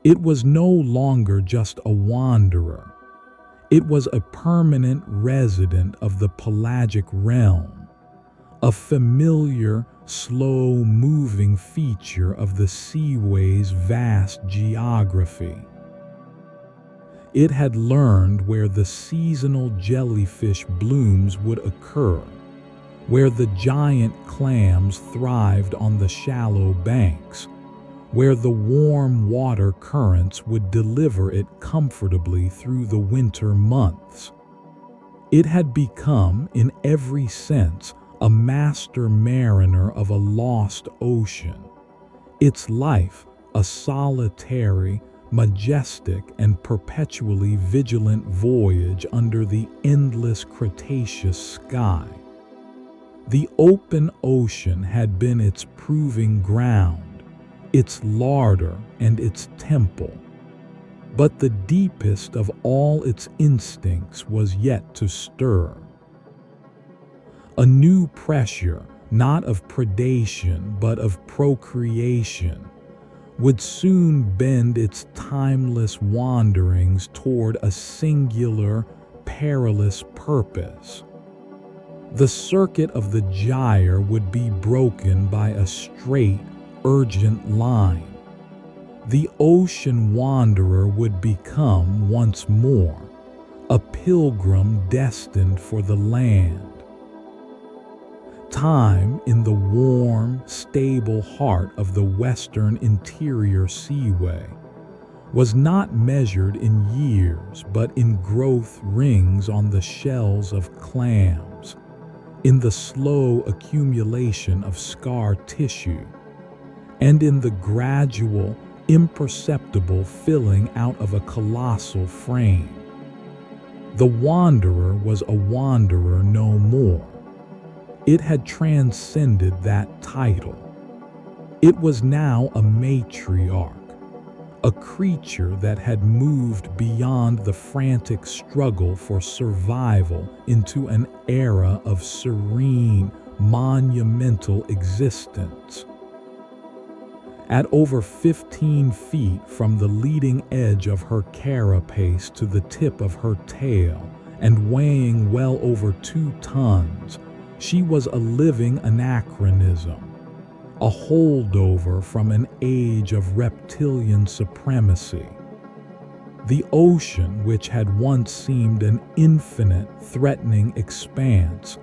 It was no longer just a wanderer. It was a permanent resident of the pelagic realm, a familiar, slow-moving feature of the seaway's vast geography. It had learned where the seasonal jellyfish blooms would occur, where the giant clams thrived on the shallow banks, where the warm water currents would deliver it comfortably through the winter months. It had become, in every sense, a master mariner of a lost ocean, its life a solitary, majestic, and perpetually vigilant voyage under the endless Cretaceous sky. The open ocean had been its proving ground, its larder and its temple. But the deepest of all its instincts was yet to stir. A new pressure, not of predation but of procreation, would soon bend its timeless wanderings toward a singular, perilous purpose. The circuit of the gyre would be broken by a straight, urgent line. The ocean wanderer would become once more a pilgrim destined for the land. Time, in the warm, stable heart of the western interior seaway, was not measured in years but in growth rings on the shells of clams, in the slow accumulation of scar tissue, and in the gradual, imperceptible filling out of a colossal frame. The wanderer was a wanderer no more. It had transcended that title. It was now a matriarch, a creature that had moved beyond the frantic struggle for survival into an era of serene, monumental existence. At over 15 feet from the leading edge of her carapace to the tip of her tail, and weighing well over 2 tons, she was a living anachronism, a holdover from an age of reptilian supremacy. The ocean, which had once seemed an infinite, threatening expanse,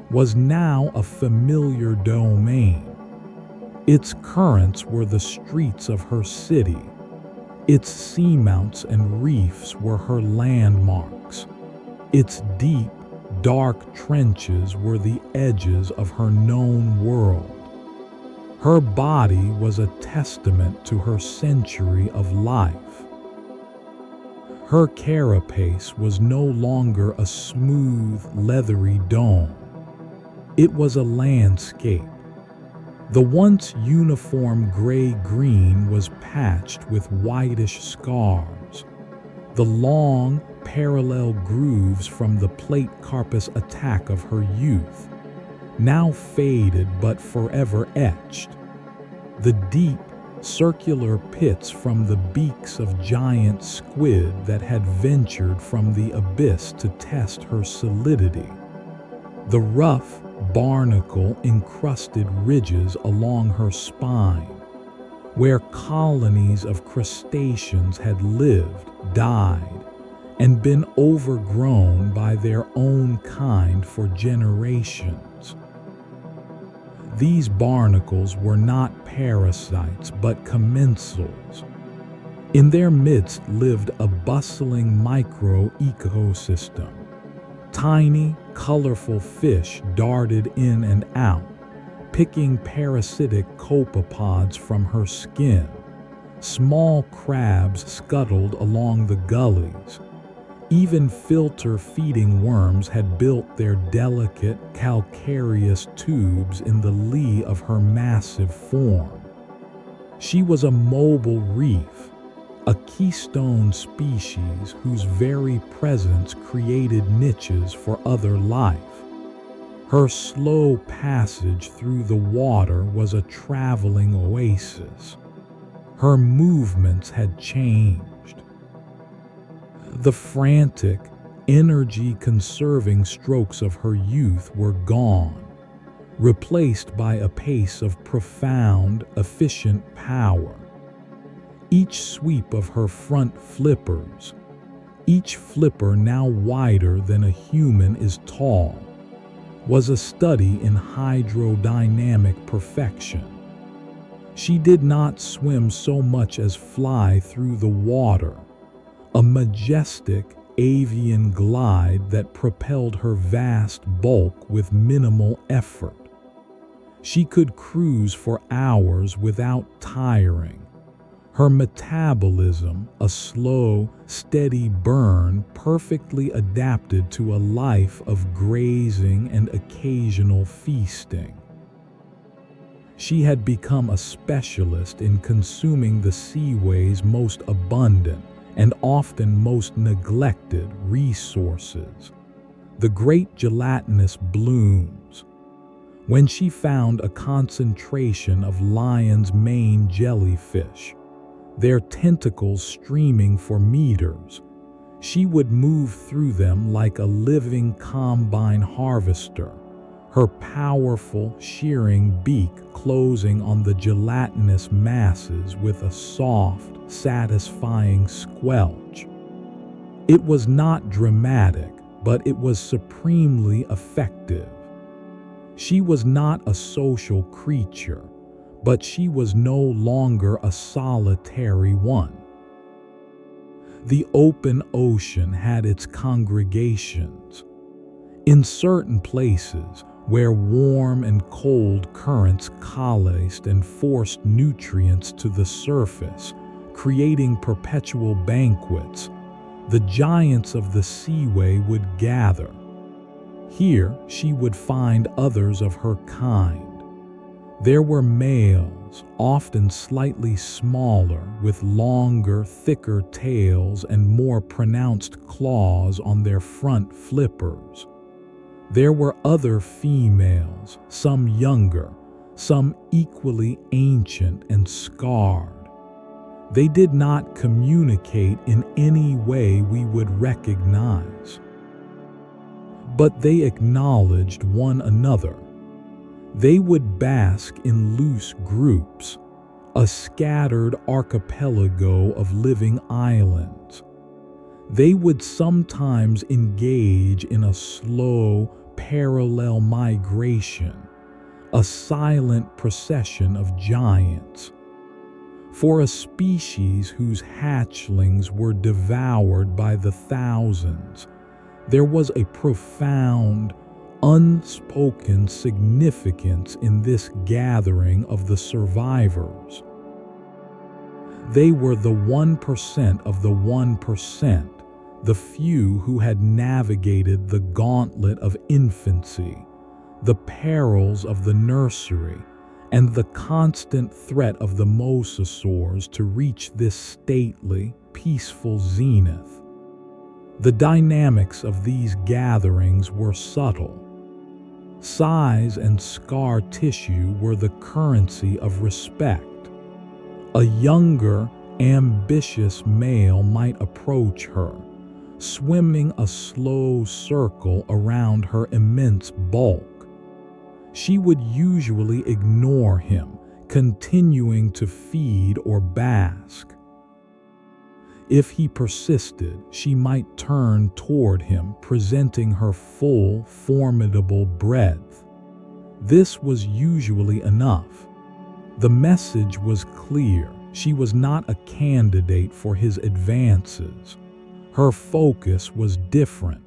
was now a familiar domain. Its currents were the streets of her city. Its seamounts and reefs were her landmarks. Its deep, dark trenches were the edges of her known world. Her body was a testament to her century of life. Her carapace was no longer a smooth, leathery dome. It was a landscape. The once uniform gray-green was patched with whitish scars. The long, parallel grooves from the plate carpus attack of her youth, now faded but forever etched. The deep, circular pits from the beaks of giant squid that had ventured from the abyss to test her solidity. The rough, barnacle-encrusted ridges along her spine, where colonies of crustaceans had lived, died, and been overgrown by their own kind for generations. These barnacles were not parasites but commensals. In their midst lived a bustling micro-ecosystem. Tiny, colorful fish darted in and out, picking parasitic copepods from her skin. Small crabs scuttled along the gullies. Even filter-feeding worms had built their delicate, calcareous tubes in the lee of her massive form. She was a mobile reef, a keystone species whose very presence created niches for other life. Her slow passage through the water was a traveling oasis. Her movements had changed. The frantic, energy-conserving strokes of her youth were gone, replaced by a pace of profound, efficient power. Each sweep of her front flippers, each flipper now wider than a human is tall, was a study in hydrodynamic perfection. She did not swim so much as fly through the water, a majestic avian glide that propelled her vast bulk with minimal effort. She could cruise for hours without tiring. Her metabolism, a slow, steady burn, perfectly adapted to a life of grazing and occasional feasting. She had become a specialist in consuming the seaway's most abundant and often most neglected resources, the great gelatinous blooms. When she found a concentration of lion's mane jellyfish, their tentacles streaming for meters, she would move through them like a living combine harvester, her powerful, shearing beak closing on the gelatinous masses with a soft, satisfying squelch. It was not dramatic, but it was supremely effective. She was not a social creature, but she was no longer a solitary one. The open ocean had its congregations. In certain places, where warm and cold currents coalesced and forced nutrients to the surface, creating perpetual banquets, the giants of the seaway would gather. Here she would find others of her kind. There were males, often slightly smaller, with longer, thicker tails and more pronounced claws on their front flippers. There were other females, some younger, some equally ancient and scarred. They did not communicate in any way we would recognize, but they acknowledged one another. They would bask in loose groups, a scattered archipelago of living islands. They would sometimes engage in a slow, parallel migration, a silent procession of giants. For a species whose hatchlings were devoured by the thousands, there was a profound, unspoken significance in this gathering of the survivors. They were the 1% of the 1%, the few who had navigated the gauntlet of infancy, the perils of the nursery, and the constant threat of the mosasaurs to reach this stately, peaceful zenith. The dynamics of these gatherings were subtle. Size and scar tissue were the currency of respect. A younger, ambitious male might approach her, swimming a slow circle around her immense bulk. She would usually ignore him, continuing to feed or bask. If he persisted, she might turn toward him, presenting her full, formidable breadth. This was usually enough. The message was clear. She was not a candidate for his advances. Her focus was different.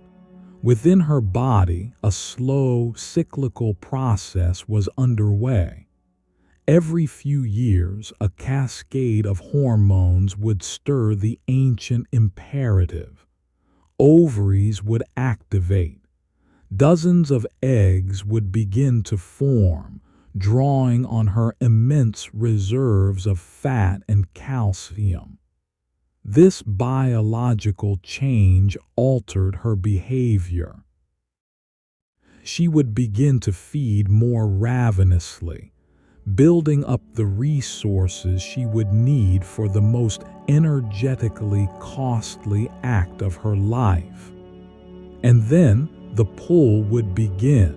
Within her body, a slow, cyclical process was underway. Every few years, a cascade of hormones would stir the ancient imperative. Ovaries would activate. Dozens of eggs would begin to form, drawing on her immense reserves of fat and calcium. This biological change altered her behavior. She would begin to feed more ravenously, building up the resources she would need for the most energetically costly act of her life. And then the pull would begin.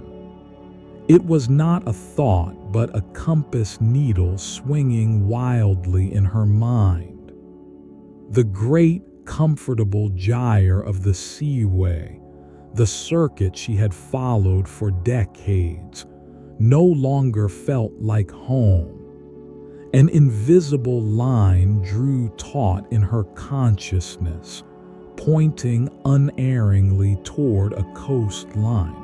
It was not a thought, but a compass needle swinging wildly in her mind. The great, comfortable gyre of the seaway, the circuit she had followed for decades, no longer felt like home. An invisible line drew taut in her consciousness, pointing unerringly toward a coastline.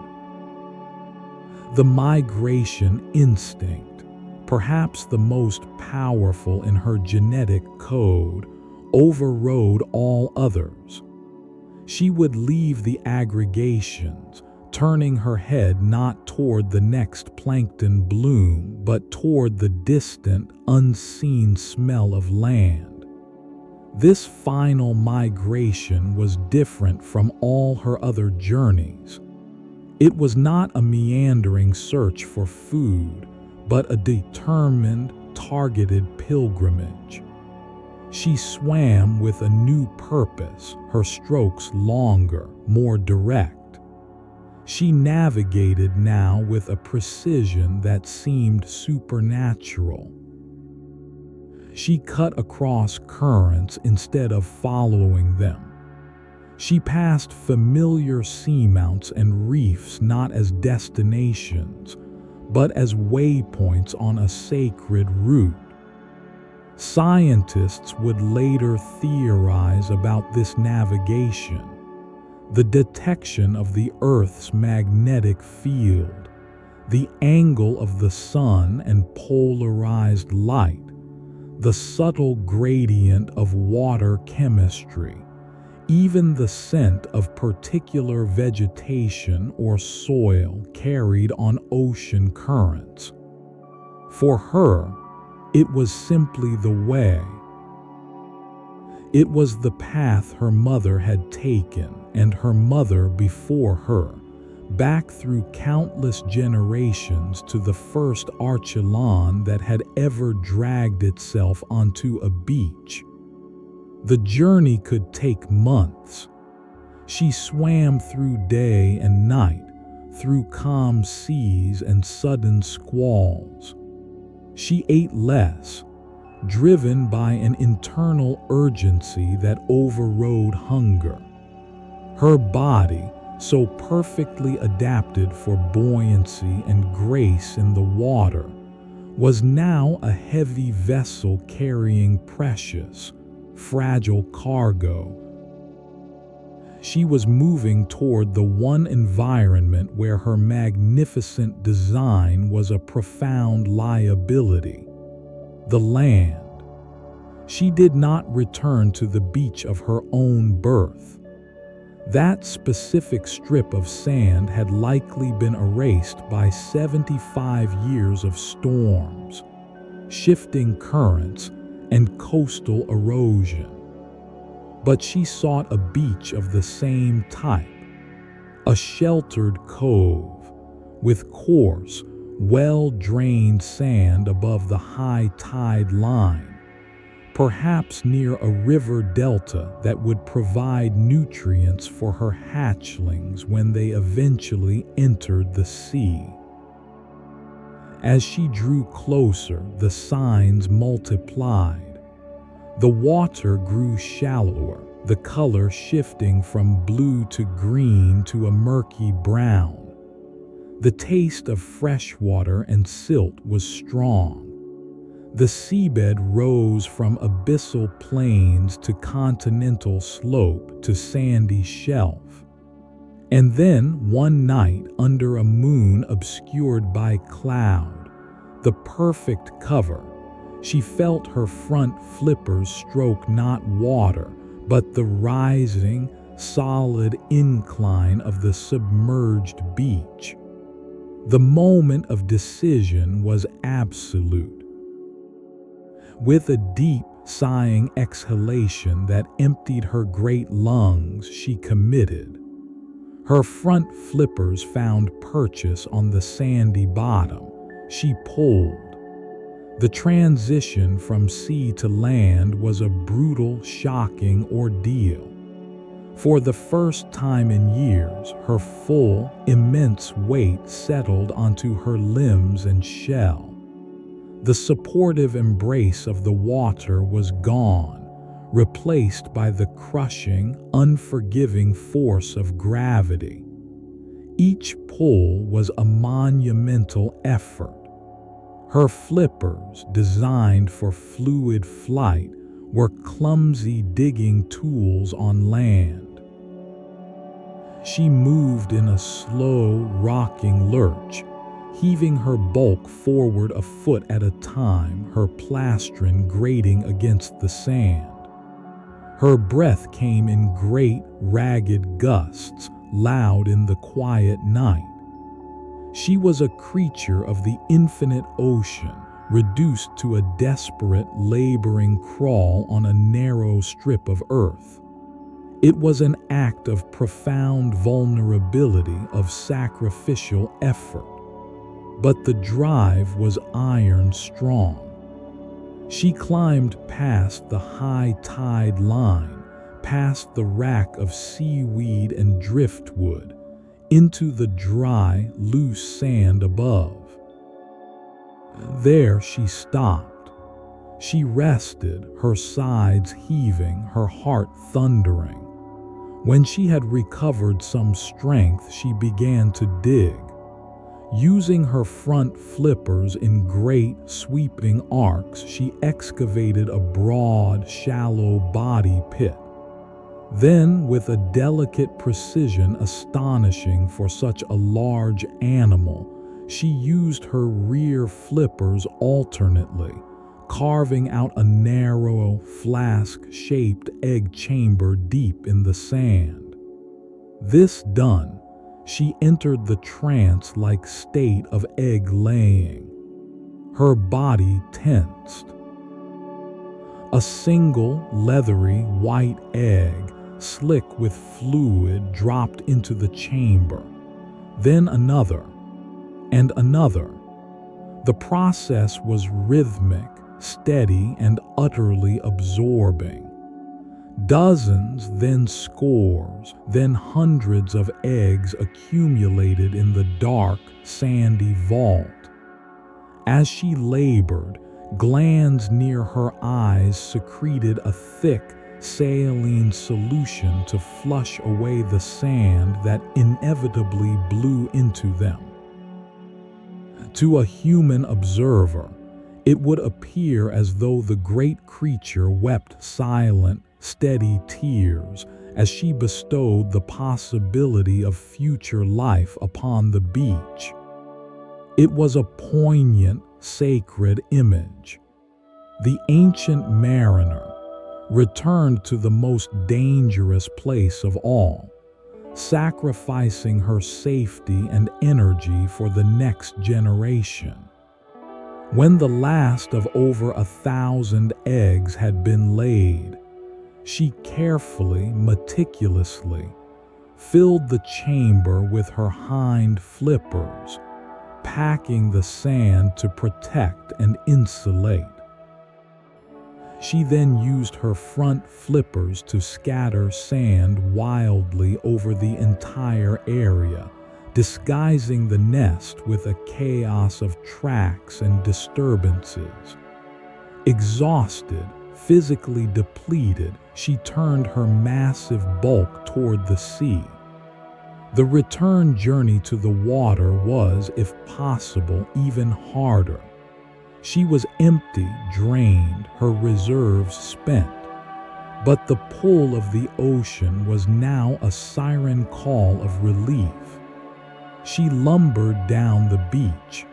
The migration instinct, perhaps the most powerful in her genetic code, overrode all others. She would leave the aggregations, turning her head not toward the next plankton bloom, but toward the distant, unseen smell of land. This final migration was different from all her other journeys. It was not a meandering search for food, but a determined, targeted pilgrimage. She swam with a new purpose, her strokes longer, more direct. She navigated now with a precision that seemed supernatural. She cut across currents instead of following them. She passed familiar seamounts and reefs not as destinations, but as waypoints on a sacred route. Scientists would later theorize about this navigation. The detection of the Earth's magnetic field, the angle of the sun and polarized light, the subtle gradient of water chemistry, even the scent of particular vegetation or soil carried on ocean currents. For her, it was simply the way. It was the path her mother had taken, and her mother before her, back through countless generations to the first Archelon that had ever dragged itself onto a beach. The journey could take months. She swam through day and night, through calm seas and sudden squalls. She ate less, driven by an internal urgency that overrode hunger. Her body, so perfectly adapted for buoyancy and grace in the water, was now a heavy vessel carrying precious, fragile cargo. She was moving toward the one environment where her magnificent design was a profound liability: the land. She did not return to the beach of her own birth. That specific strip of sand had likely been erased by 75 years of storms, shifting currents, and coastal erosion. But she sought a beach of the same type, a sheltered cove, with coarse, well-drained sand above the high tide line, perhaps near a river delta that would provide nutrients for her hatchlings when they eventually entered the sea. As she drew closer, the signs multiplied. The water grew shallower, the color shifting from blue to green to a murky brown. The taste of fresh water and silt was strong. The seabed rose from abyssal plains to continental slope to sandy shelf. And then, one night, under a moon obscured by cloud, the perfect cover, she felt her front flippers stroke not water, but the rising, solid incline of the submerged beach. The moment of decision was absolute. With a deep, sighing exhalation that emptied her great lungs, she committed. Her front flippers found purchase on the sandy bottom. She pulled. The transition from sea to land was a brutal, shocking ordeal. For the first time in years, her full, immense weight settled onto her limbs and shell. The supportive embrace of the water was gone, replaced by the crushing, unforgiving force of gravity. Each pull was a monumental effort. Her flippers, designed for fluid flight, were clumsy digging tools on land. She moved in a slow, rocking lurch, heaving her bulk forward a foot at a time, her plastron grating against the sand. Her breath came in great, ragged gusts, loud in the quiet night. She was a creature of the infinite ocean, reduced to a desperate, laboring crawl on a narrow strip of earth. It was an act of profound vulnerability, of sacrificial effort. But the drive was iron strong. She climbed past the high tide line, past the rack of seaweed and driftwood, into the dry, loose sand above. There she stopped. She rested, her sides heaving, her heart thundering. When she had recovered some strength, she began to dig. Using her front flippers in great, sweeping arcs, she excavated a broad, shallow body pit. Then, with a delicate precision astonishing for such a large animal, she used her rear flippers alternately, carving out a narrow, flask-shaped egg chamber deep in the sand. This done, she entered the trance-like state of egg-laying. Her body tensed. A single, leathery, white egg, slick with fluid, dropped into the chamber. Then another, and another. The process was rhythmic, steady, and utterly absorbing. Dozens, then scores, then hundreds of eggs accumulated in the dark, sandy vault. As she labored, glands near her eyes secreted a thick, saline solution to flush away the sand that inevitably blew into them. To a human observer, it would appear as though the great creature wept silent, steady tears as she bestowed the possibility of future life upon the beach. It was a poignant, sacred image. The ancient mariner returned to the most dangerous place of all, sacrificing her safety and energy for the next generation. When the last of over 1,000 eggs had been laid, she carefully, meticulously filled the chamber with her hind flippers, packing the sand to protect and insulate. She then used her front flippers to scatter sand wildly over the entire area, disguising the nest with a chaos of tracks and disturbances. Exhausted, physically depleted, she turned her massive bulk toward the sea. The return journey to the water was, if possible, even harder. She was empty, drained, her reserves spent. But the pull of the ocean was now a siren call of relief. She lumbered down the beach,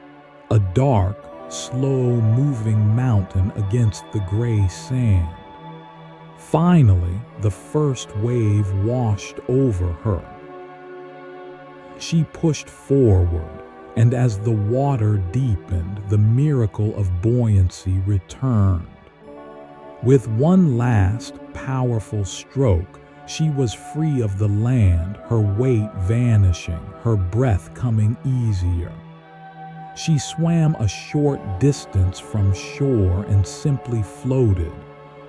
a dark, slow-moving mountain against the gray sand. Finally, the first wave washed over her. She pushed forward, and as the water deepened, the miracle of buoyancy returned. With one last, powerful stroke, she was free of the land, her weight vanishing, her breath coming easier. She swam a short distance from shore and simply floated,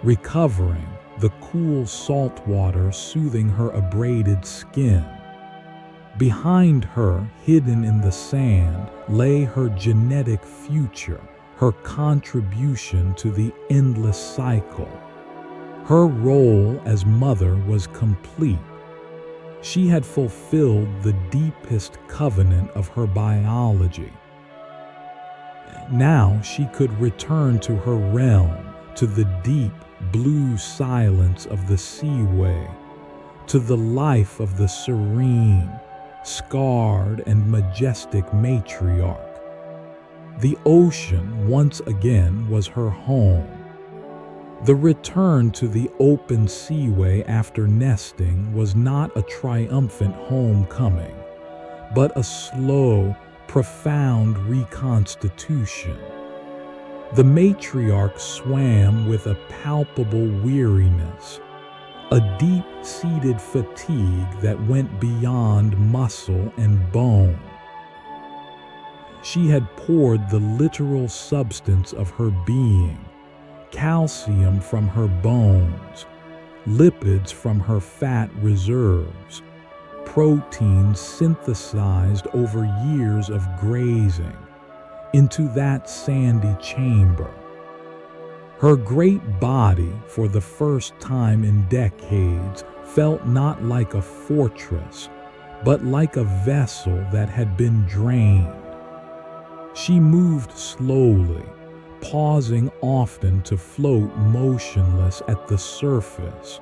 recovering, the cool salt water soothing her abraded skin. Behind her, hidden in the sand, lay her genetic future, her contribution to the endless cycle. Her role as mother was complete. She had fulfilled the deepest covenant of her biology. Now she could return to her realm, to the deep blue silence of the seaway, to the life of the serene, scarred, and majestic matriarch. The ocean once again was her home. The return to the open seaway after nesting was not a triumphant homecoming, but a slow, profound reconstitution. The matriarch swam with a palpable weariness, a deep-seated fatigue that went beyond muscle and bone. She had poured the literal substance of her being, calcium from her bones, lipids from her fat reserves, proteins synthesized over years of grazing, into that sandy chamber. Her great body, for the first time in decades, felt not like a fortress, but like a vessel that had been drained. She moved slowly, pausing often to float motionless at the surface,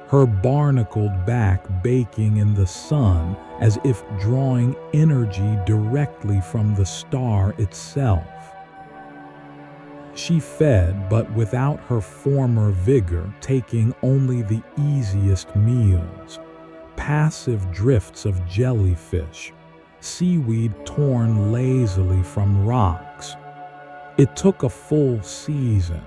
her barnacled back baking in the sun as if drawing energy directly from the star itself. She fed, but without her former vigor, taking only the easiest meals, passive drifts of jellyfish, seaweed torn lazily from rocks. It took a full season,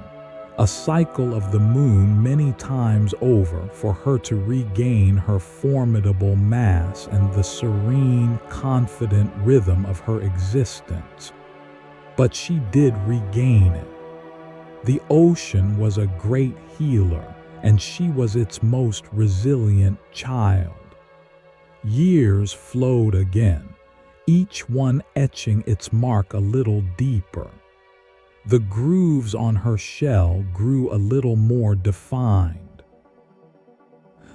a cycle of the moon many times over, for her to regain her formidable mass and the serene, confident rhythm of her existence. But she did regain it. The ocean was a great healer, and she was its most resilient child. Years flowed again, each one etching its mark a little deeper. The grooves on her shell grew a little more defined.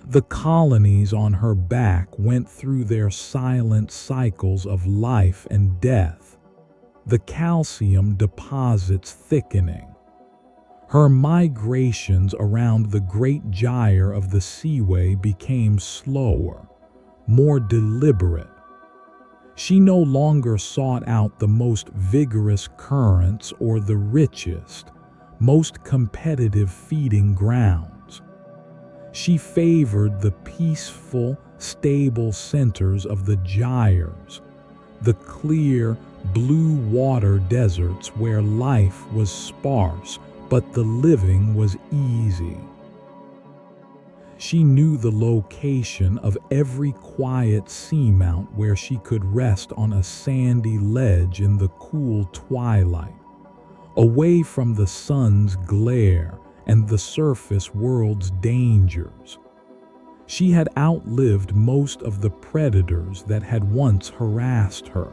The colonies on her back went through their silent cycles of life and death, the calcium deposits thickening. Her migrations around the great gyre of the seaway became slower, more deliberate. She no longer sought out the most vigorous currents or the richest, most competitive feeding grounds. She favored the peaceful, stable centers of the gyres, the clear, blue water deserts where life was sparse, but the living was easy. She knew the location of every quiet seamount where she could rest on a sandy ledge in the cool twilight, away from the sun's glare and the surface world's dangers. She had outlived most of the predators that had once harassed her.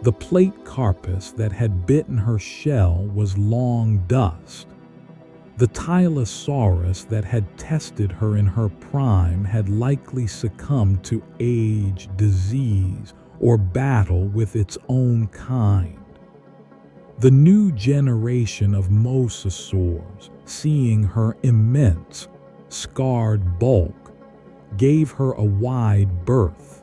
The plate carpus that had bitten her shell was long dust. The Tylosaurus that had tested her in her prime had likely succumbed to age, disease, or battle with its own kind. The new generation of mosasaurs, seeing her immense, scarred bulk, gave her a wide berth.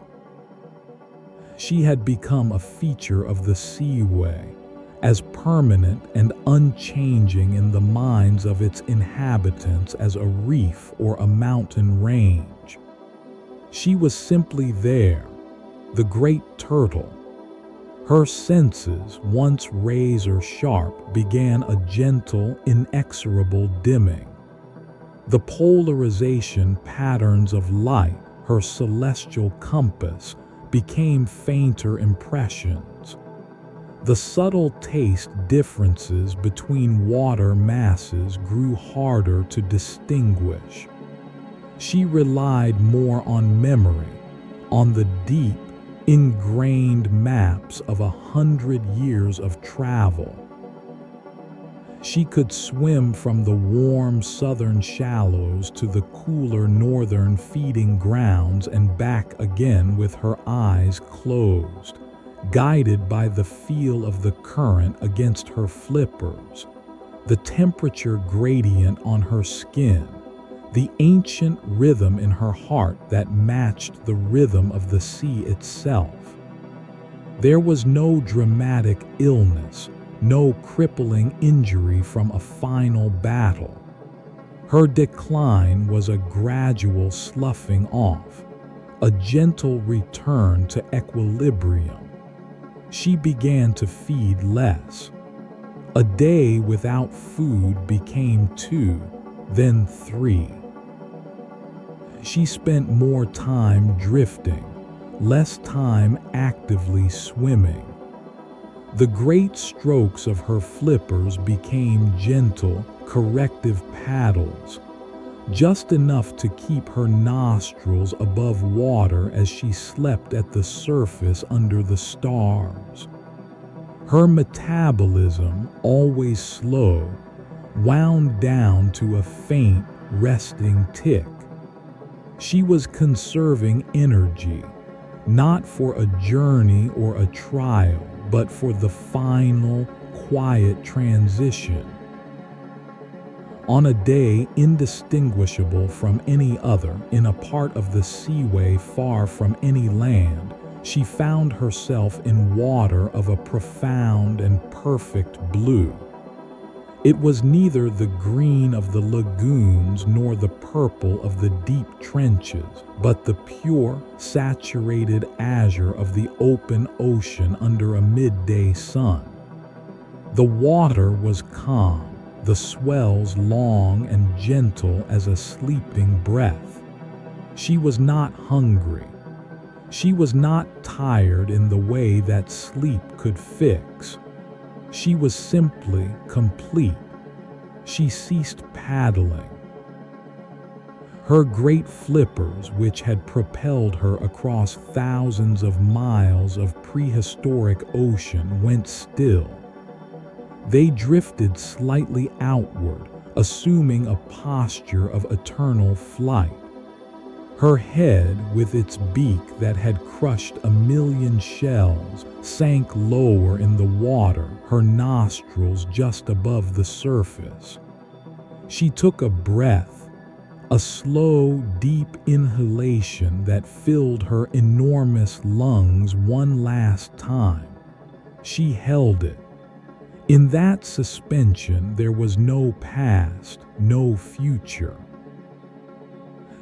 She had become a feature of the seaway, as permanent and unchanging in the minds of its inhabitants as a reef or a mountain range. She was simply there, the great turtle. Her senses, once razor-sharp, began a gentle, inexorable dimming. The polarization patterns of light, her celestial compass, became fainter impressions. The subtle taste differences between water masses grew harder to distinguish. She relied more on memory, on the deep, ingrained maps of 100 years of travel. She could swim from the warm southern shallows to the cooler northern feeding grounds and back again with her eyes closed, guided by the feel of the current against her flippers, the temperature gradient on her skin, the ancient rhythm in her heart that matched the rhythm of the sea itself. There was no dramatic illness, no crippling injury from a final battle. Her decline was a gradual sloughing off, a gentle return to equilibrium. She began to feed less. A day without food became 2, then 3. She spent more time drifting, less time actively swimming. The great strokes of her flippers became gentle, corrective paddles, just enough to keep her nostrils above water as she slept at the surface under the stars. Her metabolism, always slow, wound down to a faint, resting tick. She was conserving energy, not for a journey or a trial, but for the final, quiet transition. On a day indistinguishable from any other, in a part of the seaway far from any land, she found herself in water of a profound and perfect blue. It was neither the green of the lagoons nor the purple of the deep trenches, but the pure, saturated azure of the open ocean under a midday sun. The water was calm, the swells long and gentle as a sleeping breath. She was not hungry. She was not tired in the way that sleep could fix. She was simply complete. She ceased paddling. Her great flippers, which had propelled her across thousands of miles of prehistoric ocean, went still. They drifted slightly outward, assuming a posture of eternal flight. Her head, with its beak that had crushed 1,000,000 shells, sank lower in the water, her nostrils just above the surface. She took a breath, a slow, deep inhalation that filled her enormous lungs one last time. She held it. In that suspension, there was no past, no future.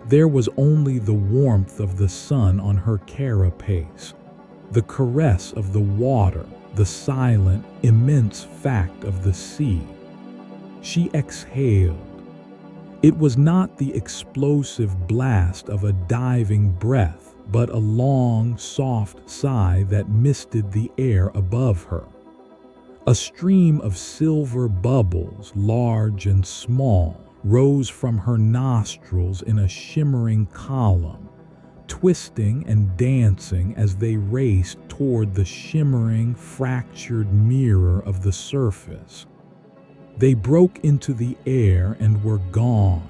There was only the warmth of the sun on her carapace, the caress of the water, the silent, immense fact of the sea. She exhaled. It was not the explosive blast of a diving breath, but a long, soft sigh that misted the air above her. A stream of silver bubbles, large and small, rose from her nostrils in a shimmering column, twisting and dancing as they raced toward the shimmering, fractured mirror of the surface. They broke into the air and were gone.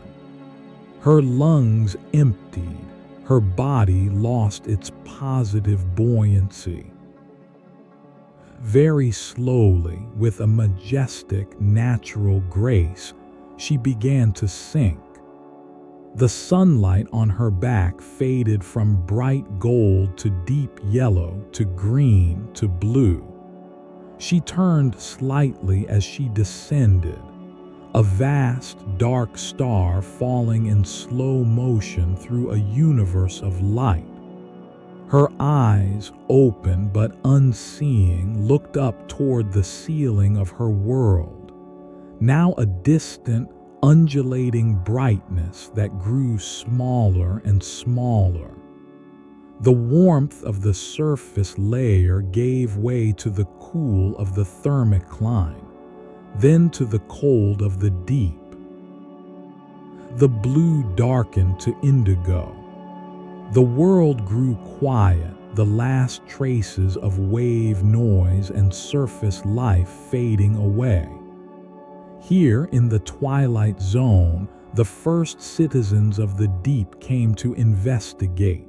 Her lungs emptied, her body lost its positive buoyancy. Very slowly, with a majestic, natural grace, she began to sink. The sunlight on her back faded from bright gold to deep yellow to green to blue. She turned slightly as she descended, a vast, dark star falling in slow motion through a universe of light. Her eyes, open but unseeing, looked up toward the ceiling of her world, now a distant, undulating brightness that grew smaller and smaller. The warmth of the surface layer gave way to the cool of the thermocline, then to the cold of the deep. The blue darkened to indigo. The world grew quiet, the last traces of wave noise and surface life fading away. Here in the twilight zone, the first citizens of the deep came to investigate.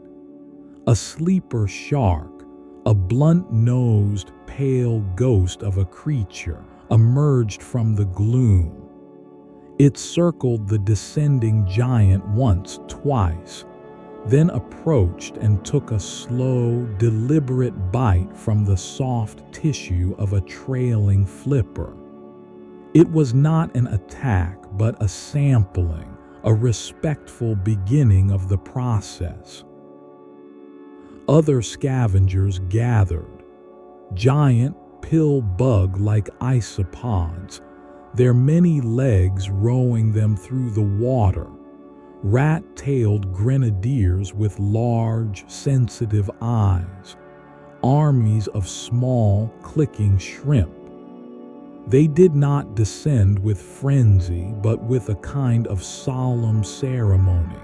A sleeper shark, a blunt-nosed, pale ghost of a creature emerged from the gloom. It circled the descending giant once, twice, then approached and took a slow, deliberate bite from the soft tissue of a trailing flipper. It was not an attack, but a sampling, a respectful beginning of the process. Other scavengers gathered, giant, pill bug-like isopods, their many legs rowing them through the water, rat-tailed grenadiers with large, sensitive eyes, armies of small, clicking shrimp. They did not descend with frenzy, but with a kind of solemn ceremony.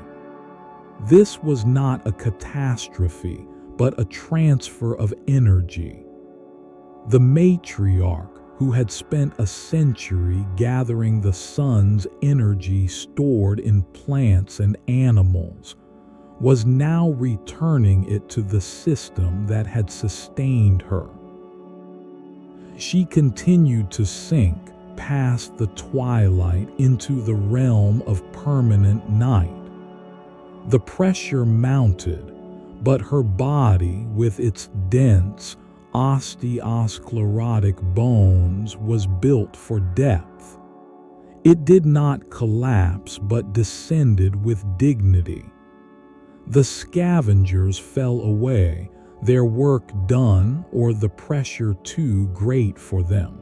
This was not a catastrophe, but a transfer of energy. The matriarch, who had spent a century gathering the sun's energy stored in plants and animals, was now returning it to the system that had sustained her. She continued to sink past the twilight into the realm of permanent night. The pressure mounted, but her body, with its dense, osteosclerotic bones, was built for depth. It did not collapse, but descended with dignity. The scavengers fell away, their work done or the pressure too great for them.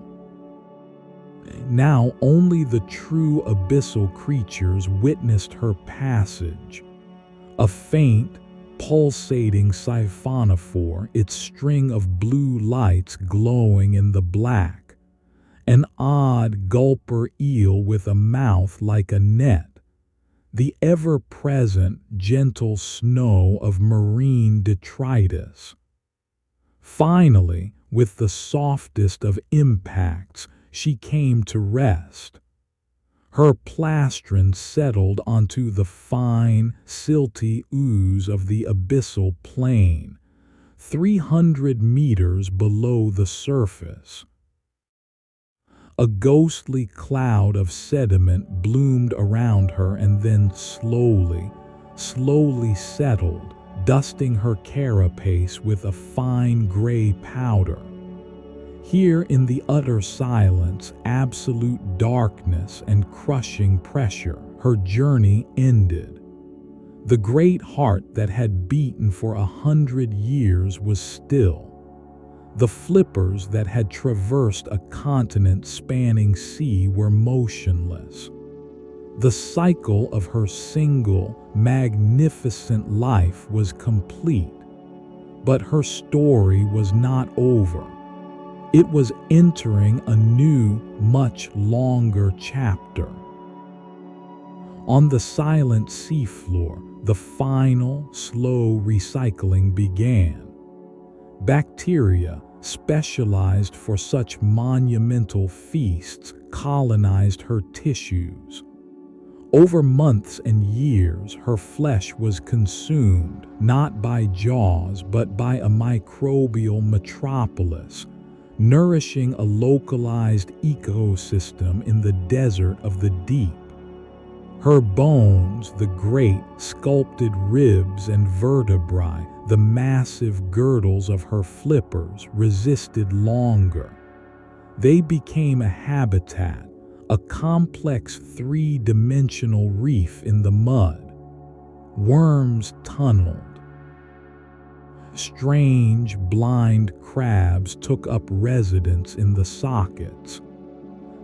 Now only the true abyssal creatures witnessed her passage. A faint, pulsating siphonophore, its string of blue lights glowing in the black. An odd gulper eel with a mouth like a net. The ever-present gentle snow of marine detritus. Finally, with the softest of impacts, she came to rest. Her plastron settled onto the fine, silty ooze of the abyssal plain, 300 meters below the surface. A ghostly cloud of sediment bloomed around her and then slowly settled, dusting her carapace with a fine gray powder. Here in the utter silence, absolute darkness and crushing pressure, her journey ended. The great heart that had beaten for 100 years was still. The flippers that had traversed a continent-spanning sea were motionless. The cycle of her single, magnificent life was complete. But her story was not over. It was entering a new, much longer chapter. On the silent seafloor, the final, slow recycling began. Bacteria, specialized for such monumental feasts, colonized her tissues. Over months and years, her flesh was consumed, not by jaws, but by a microbial metropolis, nourishing a localized ecosystem in the desert of the deep. Her bones, the great sculpted ribs and vertebrae, the massive girdles of her flippers, resisted longer. They became a habitat, a complex three-dimensional reef in the mud. Worms tunneled. Strange, blind crabs took up residence in the sockets.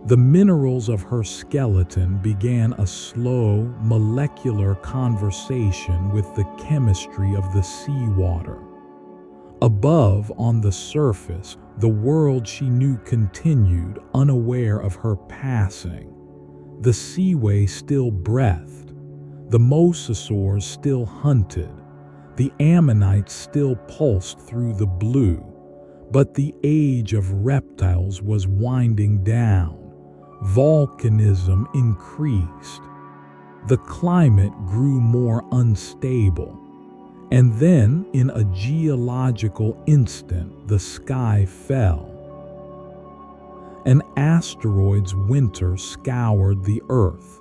The minerals of her skeleton began a slow, molecular conversation with the chemistry of the seawater. Above, on the surface, the world she knew continued, unaware of her passing. The seaway still breathed. The mosasaurs still hunted. The ammonites still pulsed through the blue. But the age of reptiles was winding down. Volcanism increased. The climate grew more unstable. And then, in a geological instant, the sky fell. An asteroid's winter scoured the earth.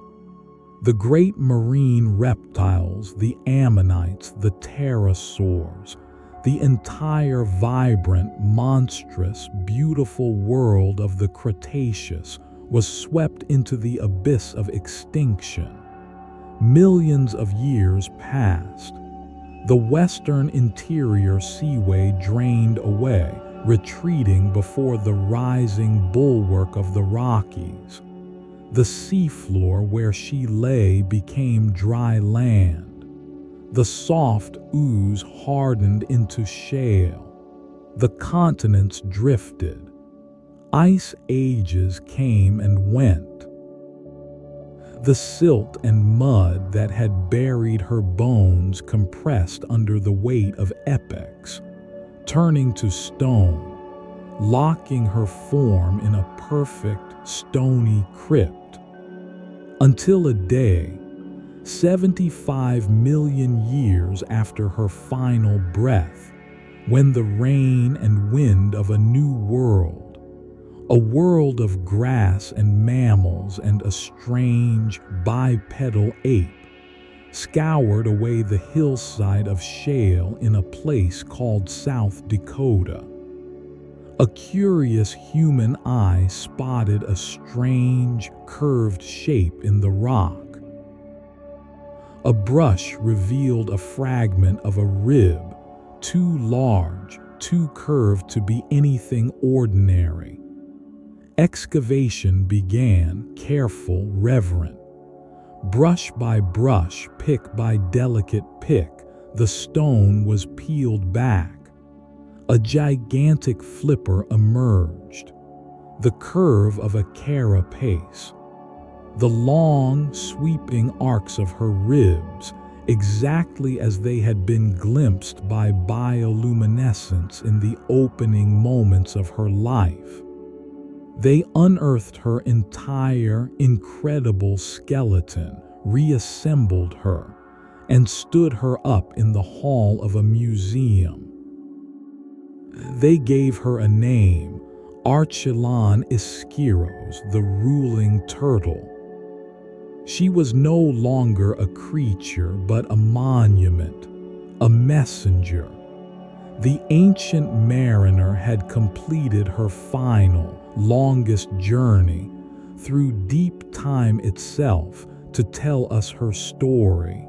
The great marine reptiles, the ammonites, the pterosaurs, the entire vibrant, monstrous, beautiful world of the Cretaceous was swept into the abyss of extinction. Millions of years passed. The western interior seaway drained away, retreating before the rising bulwark of the Rockies. The seafloor where she lay became dry land. The soft ooze hardened into shale. The continents drifted. Ice ages came and went. The silt and mud that had buried her bones compressed under the weight of epochs, turning to stone, locking her form in a perfect, stony crypt. Until a day, 75 million years after her final breath, when the rain and wind of a new world, a world of grass and mammals and a strange bipedal ape, scoured away the hillside of shale in a place called South Dakota. A curious human eye spotted a strange, curved shape in the rock. A brush revealed a fragment of a rib, too large, too curved to be anything ordinary. Excavation began, careful, reverent. Brush by brush, pick by delicate pick, the stone was peeled back. A gigantic flipper emerged, the curve of a carapace. The long, sweeping arcs of her ribs, exactly as they had been glimpsed by bioluminescence in the opening moments of her life. They unearthed her entire, incredible skeleton, reassembled her, and stood her up in the hall of a museum. They gave her a name, Archelon Ischiros, the ruling turtle. She was no longer a creature, but a monument, a messenger. The ancient mariner had completed her final, longest journey through deep time itself to tell us her story.